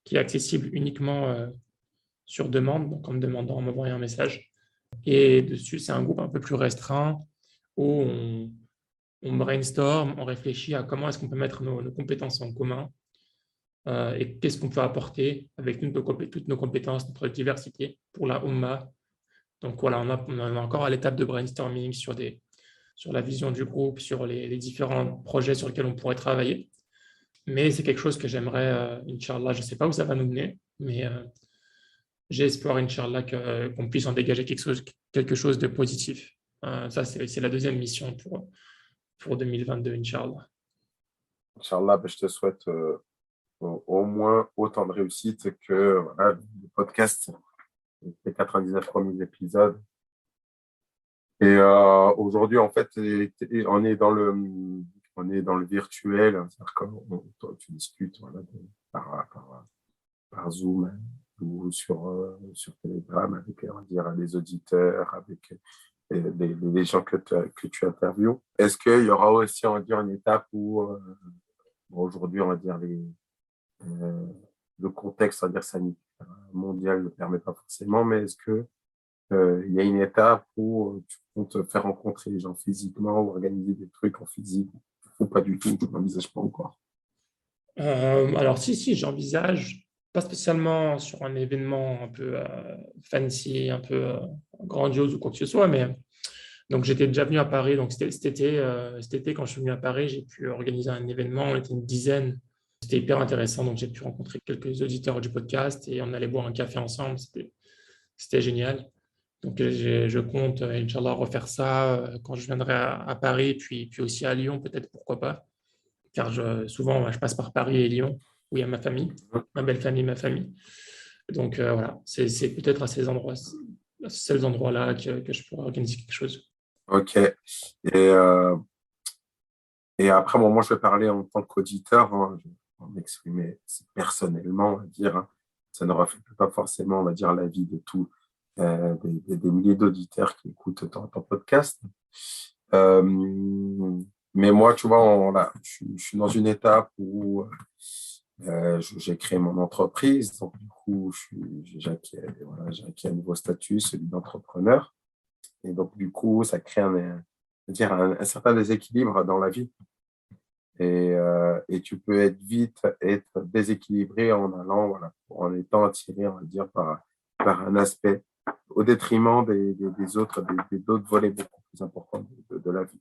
qui est accessible uniquement sur demande, donc en me demandant, en m'envoyant un message. Et dessus, c'est un groupe un peu plus restreint où on brainstorm, on réfléchit à comment est-ce qu'on peut mettre nos compétences en commun et qu'est-ce qu'on peut apporter avec toutes nos compétences, notre diversité pour la Ummah. Donc voilà, on est encore à l'étape de brainstorming sur la vision du groupe, sur les différents projets sur lesquels on pourrait travailler. Mais c'est quelque chose que j'aimerais, Inch'Allah, je ne sais pas où ça va nous mener, mais j'ai espoir, Inch'Allah, qu'on puisse en dégager quelque chose de positif. Ça, c'est la deuxième mission pour 2022, Inch'Allah. Inch'Allah, je te souhaite au moins autant de réussite que voilà, le podcast, les 99 premiers épisodes. Et aujourd'hui, en fait, on est dans le virtuel, c'est-à-dire que tu discutes voilà, par Zoom ou sur Telegram avec, on va dire, les auditeurs, avec les gens que tu interviews. Est-ce qu'il y aura aussi, on va dire, une étape où aujourd'hui, on va dire, le contexte, on va dire, sanitaire mondial ne le permet pas forcément, mais est-ce que il y a une étape où tu comptes faire rencontrer les gens physiquement ou organiser des trucs en physique ou pas du tout, tu n'envisages pas encore? Alors, si, j'envisage, pas spécialement sur un événement un peu fancy, un peu grandiose ou quoi que ce soit, mais donc j'étais déjà venu à Paris, donc cet été, quand je suis venu à Paris, j'ai pu organiser un événement, on était une dizaine, c'était hyper intéressant, donc j'ai pu rencontrer quelques auditeurs du podcast et on allait boire un café ensemble, c'était génial. Donc je compte, Inch'Allah, refaire ça quand je viendrai à Paris, puis aussi à Lyon, peut-être, pourquoi pas, car souvent je passe par Paris et Lyon, où il y a ma famille, ma belle famille, ma famille. Donc voilà, c'est peut-être à à ces seuls endroits-là que je pourrais organiser quelque chose. Ok. Et après, bon, moi, je vais parler en tant qu'auditeur, hein, je vais m'exprimer personnellement, on va dire, hein. Ça ne reflète pas forcément, on va dire, l'avis de tous des milliers d'auditeurs qui écoutent ton podcast. Euh, mais moi, tu vois, je suis dans une étape où j'ai créé mon entreprise. Donc, du coup, j'ai acquis un nouveau statut, celui d'entrepreneur. Et donc, du coup, ça crée un certain déséquilibre dans la vie. Et tu peux être déséquilibré en allant, voilà, en étant attiré, on va dire, par un aspect au détriment des autres, d'autres volets beaucoup plus importants de la vie.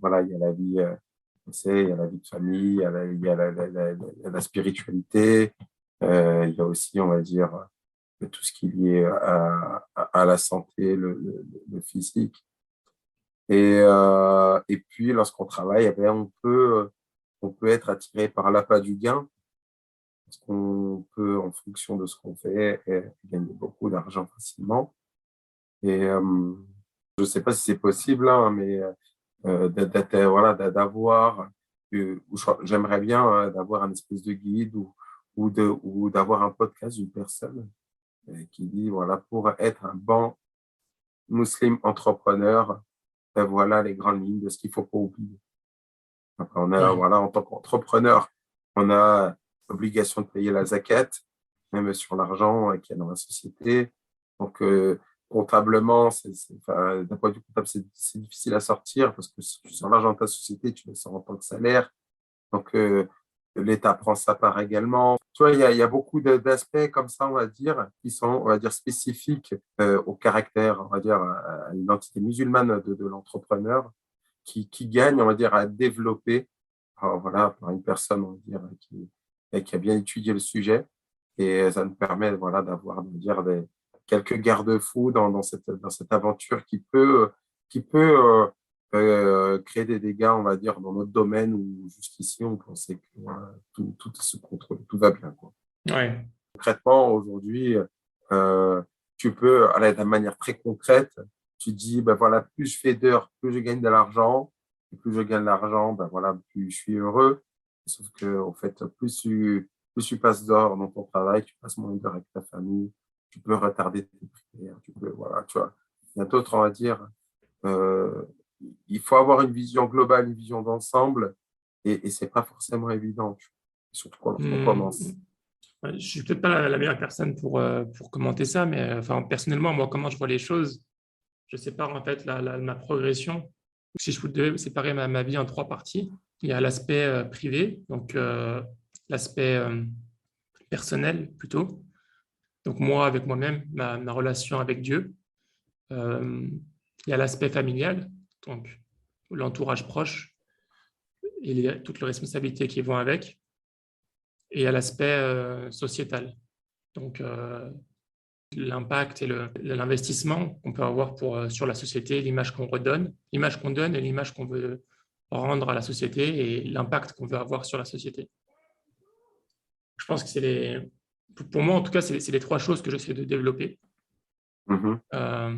Voilà, il y a la vie, il y a la vie de famille, il y a la spiritualité, il y a aussi, on va dire, tout ce qui est lié à la santé, le physique. Et puis, lorsqu'on travaille, eh bien, on peut être attiré par l'appât du gain, parce qu'on peut, en fonction de ce qu'on fait, gagner beaucoup d'argent facilement. Et je ne sais pas si c'est possible, hein, mais voilà, d'avoir, j'aimerais bien d'avoir un espèce de guide ou d'avoir un podcast d'une personne qui dit, voilà, pour être un bon musulman entrepreneur, voilà les grandes lignes de ce qu'il ne faut pas oublier. Après, Ouais. voilà, en tant qu'entrepreneur, on a l'obligation de payer la zakat, même sur l'argent qu'il y a dans la société. Donc, comptablement, enfin, d'un point de vue comptable, c'est difficile à sortir parce que sur l'argent de ta société, tu le sors en tant que salaire. Donc, l'État prend sa part également. Tu vois, il y a beaucoup d'aspects comme ça, on va dire, qui sont, on va dire, spécifiques au caractère, on va dire, à l'identité musulmane de l'entrepreneur, qui gagne, on va dire, à développer, voilà, par une personne, on va dire, qui a bien étudié le sujet. Et ça nous permet, voilà, d'avoir, on va dire, quelques garde-fous dans cette aventure qui peut créer des dégâts, on va dire, dans notre domaine où jusqu'ici, on pensait que voilà, tout est sous contrôle, tout va bien, quoi. Ouais. Concrètement, aujourd'hui, tu peux, de manière très concrète, tu dis, ben voilà, plus je fais d'heures, plus je gagne de l'argent, et plus je gagne de l'argent, ben voilà, plus je suis heureux. Sauf que, en fait, plus tu passes d'heures dans ton travail, tu passes moins d'heures avec ta famille, tu peux retarder tes prières, tu peux, voilà, tu vois. Il y a d'autres, on va dire, euh, il faut avoir une vision globale, une vision d'ensemble, et c'est pas forcément évident, surtout quand on Hmm. commence. Ouais, je suis peut-être pas la meilleure personne pour commenter ça, mais enfin, personnellement, moi, comment je vois les choses, je sépare en fait ma progression. Si je devais séparer ma vie en trois parties, il y a l'aspect privé, donc l'aspect personnel plutôt. Donc moi avec moi-même, ma relation avec Dieu. Euh, il y a l'aspect familial, donc l'entourage proche et toutes les responsabilités qui vont avec. Et il y a l'aspect sociétal, donc l'impact et l'investissement qu'on peut avoir sur la société, l'image qu'on redonne, l'image qu'on donne et l'image qu'on veut rendre à la société et l'impact qu'on veut avoir sur la société. Je pense que pour moi en tout cas, c'est les trois choses que j'essaie de développer. Mhm. Euh,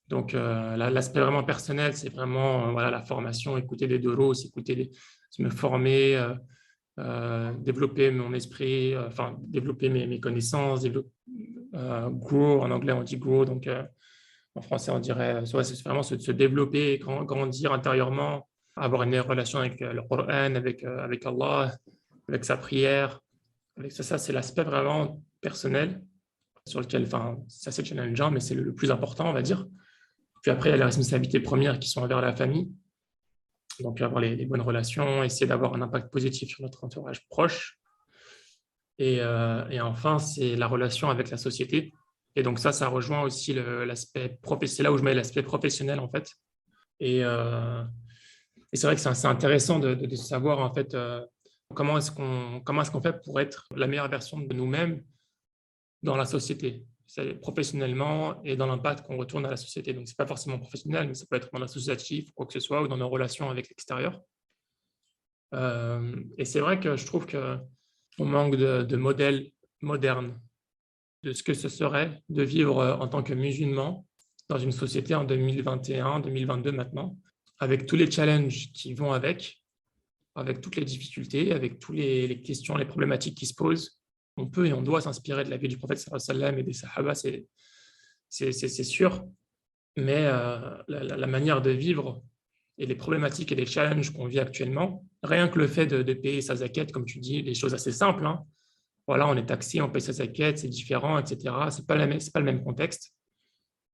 donc l'aspect vraiment personnel, c'est vraiment voilà, la formation, écouter des doros, me former, développer mon esprit, enfin développer mes connaissances, grow, en anglais on dit grow, donc en français on dirait, ouais, c'est vraiment se développer, grandir intérieurement, avoir une meilleure relation avec le Coran, avec Allah, avec sa prière, avec ça c'est l'aspect vraiment personnel sur lequel, enfin, ça c'est challengeant, mais c'est le plus important, on va dire. Puis après, il y a les responsabilités premières qui sont envers la famille, donc avoir les bonnes relations, essayer d'avoir un impact positif sur notre entourage proche. Et enfin, c'est la relation avec la société. Et donc ça rejoint aussi l'aspect professionnel. C'est là où je mets l'aspect professionnel, en fait. Et c'est vrai que c'est intéressant de savoir, en fait, comment est-ce qu'on fait pour être la meilleure version de nous-mêmes dans la société, professionnellement et dans l'impact qu'on retourne à la société. Donc, ce n'est pas forcément professionnel, mais ça peut être dans l'associatif, quoi que ce soit, ou dans nos relations avec l'extérieur. Et c'est vrai que je trouve qu'on manque de modèles modernes de ce que ce serait de vivre en tant que musulman dans une société en 2021, 2022 maintenant, avec tous les challenges qui vont avec toutes les difficultés, avec toutes les questions, les problématiques qui se posent. On peut et on doit s'inspirer de la vie du prophète sallam et des sahaba, c'est sûr, mais la manière de vivre et les problématiques et les challenges qu'on vit actuellement, rien que le fait de payer sa zakat, comme tu dis, des choses assez simples, hein. Voilà, on est taxé, on paye sa zakat, c'est différent, etc. C'est pas c'est pas le même contexte.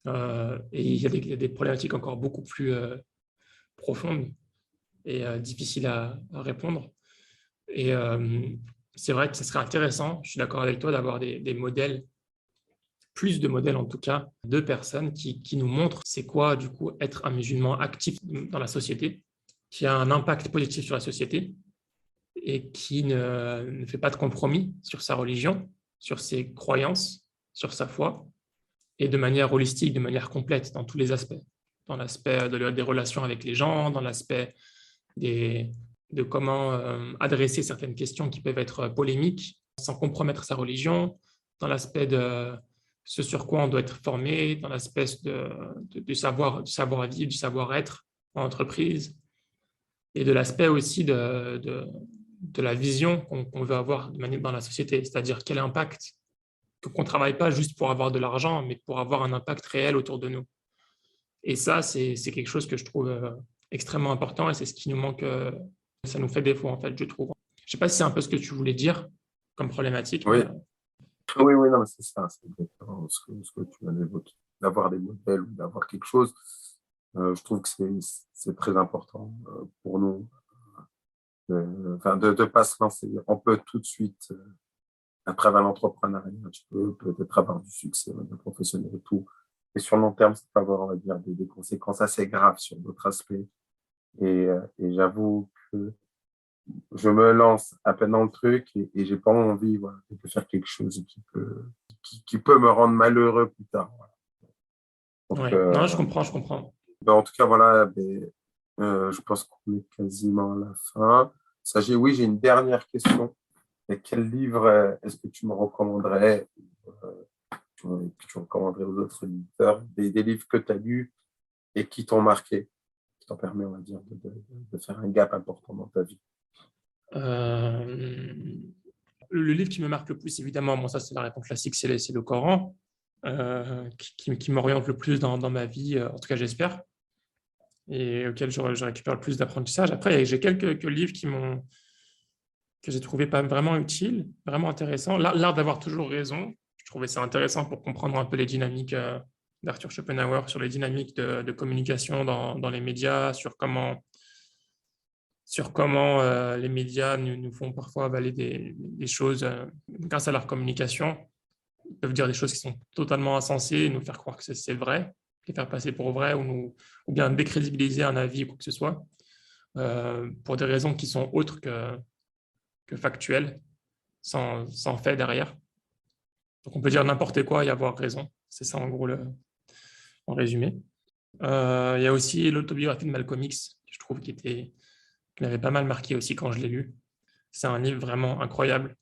Et il y a des problématiques encore beaucoup plus profondes et difficiles à répondre. Et c'est vrai que ce serait intéressant, je suis d'accord avec toi, d'avoir des modèles, plus de modèles en tout cas, de personnes qui nous montrent c'est quoi du coup être un musulman actif dans la société, qui a un impact positif sur la société et qui ne fait pas de compromis sur sa religion, sur ses croyances, sur sa foi, et de manière holistique, de manière complète dans tous les aspects, dans l'aspect des relations avec les gens, dans l'aspect des, de comment adresser certaines questions qui peuvent être polémiques sans compromettre sa religion, dans l'aspect de ce sur quoi on doit être formé, dans l'aspect du savoir-vivre, du savoir-être en entreprise, et de l'aspect aussi de la vision qu'on veut avoir de manière dans la société, c'est-à-dire quel impact, qu'on ne travaille pas juste pour avoir de l'argent, mais pour avoir un impact réel autour de nous. Et ça, c'est quelque chose que je trouve extrêmement important et c'est ce qui nous manque, ça nous fait défaut en fait, je trouve. Je ne sais pas si c'est un peu ce que tu voulais dire comme problématique, mais Oui, oui, non, mais c'est ça, c'est exactement ce que tu viens d'évoquer. D'avoir des modèles ou d'avoir quelque chose, je trouve que c'est très important pour nous. de pas se lancer. On peut tout de suite, à travers l'entrepreneuriat, tu peux peut-être avoir du succès, de professionnel et tout. Et sur le long terme, ça peut avoir, on va dire, des conséquences assez graves sur d'autres aspects. Et j'avoue que je me lance à peine dans le truc et j'ai pas envie, voilà, de faire quelque chose qui peut me rendre malheureux plus tard. Voilà. Donc, Ouais. Non, je comprends, je comprends. en tout cas, voilà, je pense qu'on est quasiment à la fin. Oui, j'ai une dernière question. Et quel livre est-ce que tu me recommanderais, que tu recommanderais aux autres lecteurs, des livres que tu as lus et qui t'ont marqué, qui t'ont permis, on va dire, de faire un gap important dans ta vie? Euh, le livre qui me marque le plus, évidemment, bon, ça c'est la réponse classique, c'est le Coran, qui m'oriente le plus dans ma vie, en tout cas j'espère, et auquel je récupère le plus d'apprentissage. Après, j'ai quelques livres que j'ai trouvé pas vraiment utiles, vraiment intéressants. L'art d'avoir toujours raison, je trouvais ça intéressant pour comprendre un peu les dynamiques d'Arthur Schopenhauer sur les dynamiques de communication dans les médias, sur comment les médias nous font parfois avaler des choses grâce à leur communication. Ils peuvent dire des choses qui sont totalement insensées et nous faire croire que c'est vrai, les faire passer pour vrai ou bien décrédibiliser un avis ou quoi que ce soit, pour des raisons qui sont autres que factuelles, sans fait derrière. Donc on peut dire n'importe quoi et avoir raison. C'est ça en gros en résumé. Il y a aussi l'autobiographie de Malcolm X, que je trouve qui m'avait pas mal marqué aussi quand je l'ai lu. C'est un livre vraiment incroyable.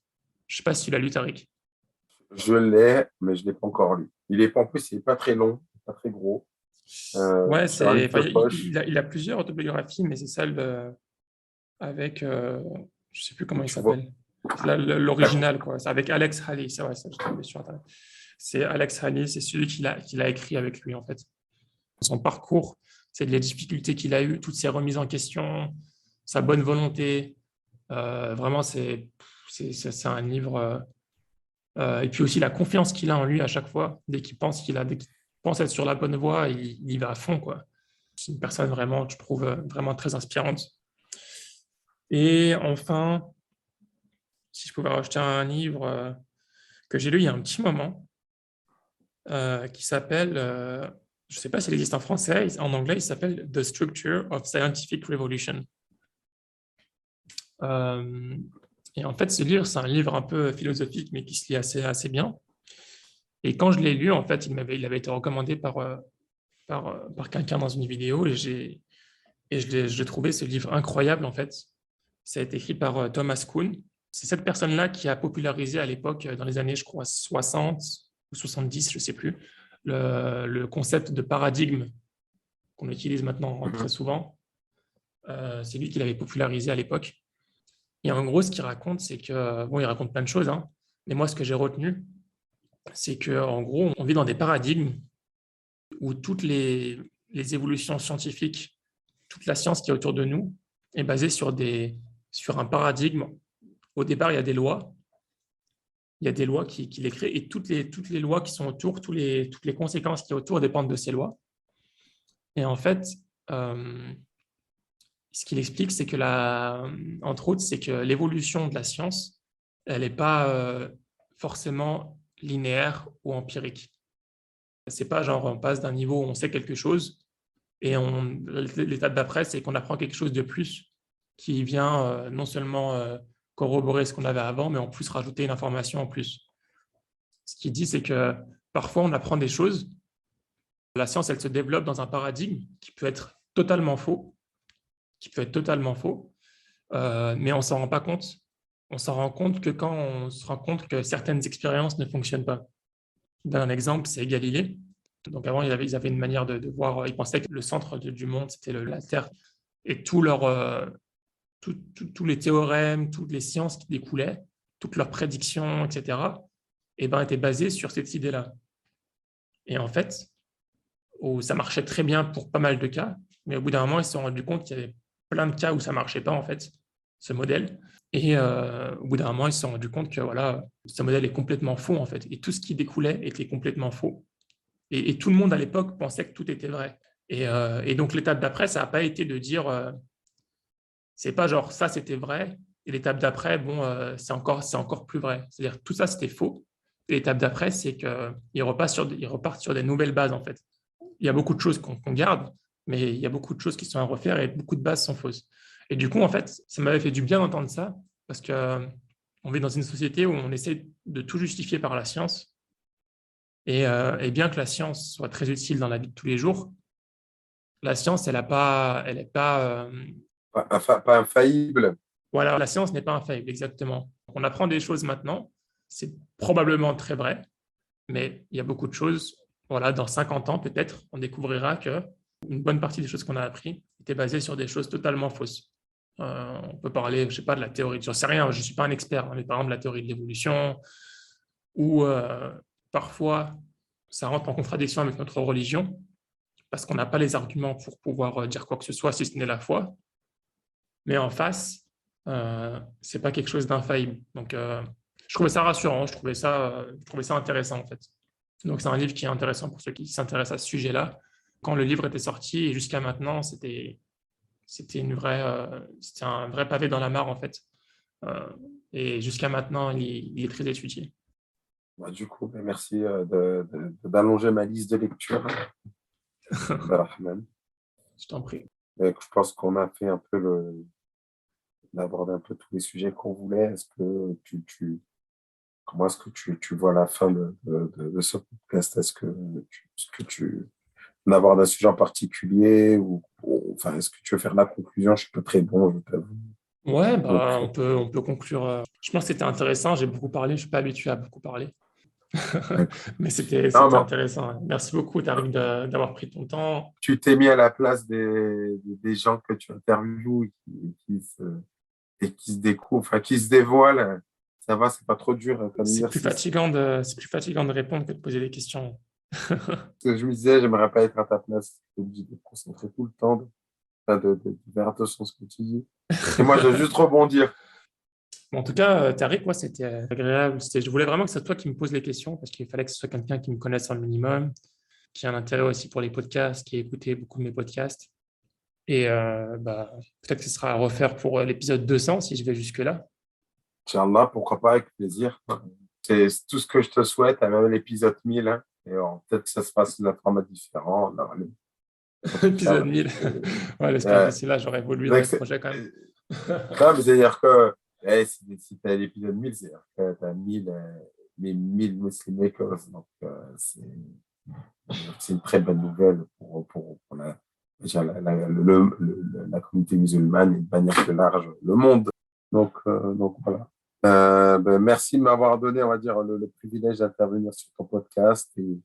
Je ne sais pas si tu l'as lu, Tariq. Je l'ai, mais je ne l'ai pas encore lu. En plus, il n'est pas très long, pas très gros. Ouais, C'est un livre enfin, de poche. il a plusieurs autobiographies, mais c'est celle avec, je ne sais plus comment il Tu vois, s'appelle. C'est l'original, quoi. C'est avec Alex Haley, c'est vrai, ça, je trouvais sur Internet. C'est Alex Haley, c'est celui qui l'a écrit avec lui, en fait. Son parcours, c'est les difficultés qu'il a eues, toutes ses remises en question, sa bonne volonté. Vraiment, c'est un livre. Et puis aussi la confiance qu'il a en lui à chaque fois, dès qu'il pense être sur la bonne voie, il y va à fond, quoi. C'est une personne vraiment, je trouve, vraiment très inspirante. Et enfin, si je pouvais rajouter un livre que j'ai lu il y a un petit moment, qui s'appelle, je ne sais pas s'il existe en français, en anglais, il s'appelle The Structure of Scientific Revolution. Euh, et en fait, ce livre, c'est un livre un peu philosophique, mais qui se lit assez bien. Et quand je l'ai lu, en fait, il avait été recommandé par quelqu'un dans une vidéo et je l'ai trouvé ce livre incroyable, en fait. Ça a été écrit par Thomas Kuhn. C'est cette personne-là qui a popularisé à l'époque, dans les années, je crois, 60 ou 70, je ne sais plus, le concept de paradigme qu'on utilise maintenant très souvent. C'est lui qui l'avait popularisé à l'époque. Et en gros, ce qu'il raconte, c'est que, bon, il raconte plein de choses, hein, mais moi, ce que j'ai retenu, c'est qu'en gros, on vit dans des paradigmes où toutes les évolutions scientifiques, toute la science qui est autour de nous est basée sur un paradigme. Au départ, il y a des lois qui les créent et toutes les lois qui sont autour, toutes les conséquences qui sont autour dépendent de ces lois. Et en fait, ce qu'il explique, c'est que entre autres, c'est que l'évolution de la science, elle n'est pas forcément linéaire ou empirique. C'est pas genre on passe d'un niveau où on sait quelque chose et l'étape d'après, c'est qu'on apprend quelque chose de plus qui vient non seulement corroborer ce qu'on avait avant, mais en plus rajouter une information en plus. Ce qu'il dit, c'est que parfois on apprend des choses. La science, elle se développe dans un paradigme qui peut être totalement faux, mais on ne s'en rend pas compte. On s'en rend compte que quand on se rend compte que certaines expériences ne fonctionnent pas. Un exemple, c'est Galilée. Donc avant, ils avaient une manière de voir, ils pensaient que le centre du monde, c'était la Terre. Et tous les théorèmes, toutes les sciences qui découlaient, toutes leurs prédictions, etc., étaient basées sur cette idée-là. Et en fait, ça marchait très bien pour pas mal de cas, mais au bout d'un moment, ils se sont rendus compte qu'il y avait plein de cas où ça ne marchait pas, en fait, ce modèle. Et au bout d'un moment, ils se sont rendus compte que voilà, ce modèle est complètement faux, en fait. Et tout ce qui découlait était complètement faux. Et tout le monde à l'époque pensait que tout était vrai. Et donc l'étape d'après, ça n'a pas été de dire C'est pas genre ça, c'était vrai, et l'étape d'après, bon, c'est encore plus vrai. C'est-à-dire tout ça, c'était faux. Et l'étape d'après, c'est qu'ils repartent sur des nouvelles bases, en fait. Il y a beaucoup de choses qu'on garde, mais il y a beaucoup de choses qui sont à refaire et beaucoup de bases sont fausses. Et du coup, en fait, ça m'avait fait du bien d'entendre ça, parce que on vit dans une société où on essaie de tout justifier par la science. Et bien que la science soit très utile dans la vie de tous les jours, la science, elle est pas, Pas infaillible. voilà, la science n'est pas infaillible, exactement. On apprend des choses maintenant, c'est probablement très vrai, mais il y a beaucoup de choses. Voilà, dans 50 ans, peut-être, on découvrira que une bonne partie des choses qu'on a appris étaient basées sur des choses totalement fausses. On peut parler, je sais pas, de la théorie, j'en sais rien, je ne suis pas un expert, hein, mais par exemple, la théorie de l'évolution, ou parfois, ça rentre en contradiction avec notre religion, parce qu'on n'a pas les arguments pour pouvoir dire quoi que ce soit, si ce n'est la foi. Mais en face, c'est pas quelque chose d'infaillible. Donc, je trouvais ça rassurant, je trouvais ça intéressant, en fait. Donc, c'est un livre qui est intéressant pour ceux qui s'intéressent à ce sujet-là. Quand le livre était sorti et jusqu'à maintenant, c'était c'était un vrai pavé dans la mare, en fait. Et jusqu'à maintenant, il est très étudié. Bah, du coup, ben, merci d'allonger ma liste de lecture. Rahman. Je t'en prie. Je pense qu'on a fait un peu d'aborder un peu tous les sujets qu'on voulait. Comment est-ce que tu vois la fin de ce podcast? Est-ce que tu abordes un sujet en particulier enfin, est-ce que tu veux faire la conclusion? Je suis pas très bon, je t'avoue. Ouais, Donc, bah, on peut conclure. Je pense que c'était intéressant. J'ai beaucoup parlé. Je ne suis pas habitué à beaucoup parler. Mais non, c'était non, intéressant. Merci beaucoup, Tariq, d'avoir pris ton temps. tu t'es mis à la place des gens que tu interviews et qui se découvrent, enfin, qui se dévoilent. Ça va, c'est pas trop dur comme exercice. C'est plus fatigant de répondre que de poser des questions. Parce que je me disais, j'aimerais pas être à ta place. Je suis obligé de me concentrer tout le temps, de faire attention à ce que tu dis. Et moi, je dois juste rebondir. Bon, en tout cas, Tariq, ouais, c'était agréable. Je voulais vraiment que ce soit toi qui me poses les questions parce qu'il fallait que ce soit quelqu'un qui me connaisse un minimum, qui a un intérêt aussi pour les podcasts, qui a écouté beaucoup de mes podcasts. Et bah, peut-être que ce sera à refaire pour l'épisode 200 si je vais jusque-là. Inch'Allah, pourquoi pas, avec plaisir. C'est tout ce que je te souhaite, à même l'épisode 1000. Hein. Et peut-être que ça se passe sous un format différent. Alors, en tout Épisode cas, 1000. Ouais, j'espère que euh, d'ici là, j'aurai évolué dans donc les projets quand même. non, mais c'est-à-dire que si tu as l'épisode 1000, c'est-à-dire que tu as 1000, 1000 musulmans. Donc, c'est une très bonne nouvelle pour déjà la communauté musulmane et de manière plus large, le monde. Donc voilà. Ben, merci de m'avoir donné, on va dire, le privilège d'intervenir sur ton podcast et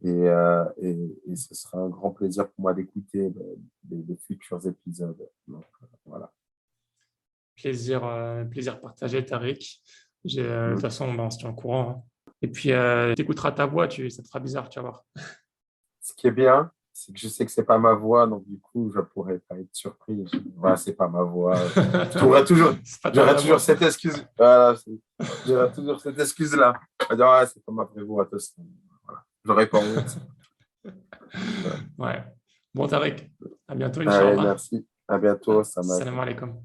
ce sera un grand plaisir pour moi d'écouter les futurs épisodes. Donc voilà. Plaisir partagé, Tariq. De toute façon, ben, on se tient au courant, hein. Et puis, tu écouteras ta voix, ça te fera bizarre, tu vas voir. Ce qui est bien, c'est que je sais que c'est pas ma voix, donc du coup, je pourrais pas être surpris. Voilà, c'est pas ma voix. C'est pas ta J'aurais vraie toujours voix. cette excuse. Voilà, j'aurais toujours cette excuse-là. À dire, ah, c'est pas ma vraie voix. Voilà. J'aurais pas honte. Ouais. Bon, Tariq, à bientôt, Allez, Inch'Allah. merci. À bientôt. Ça m'a Salam alaikum.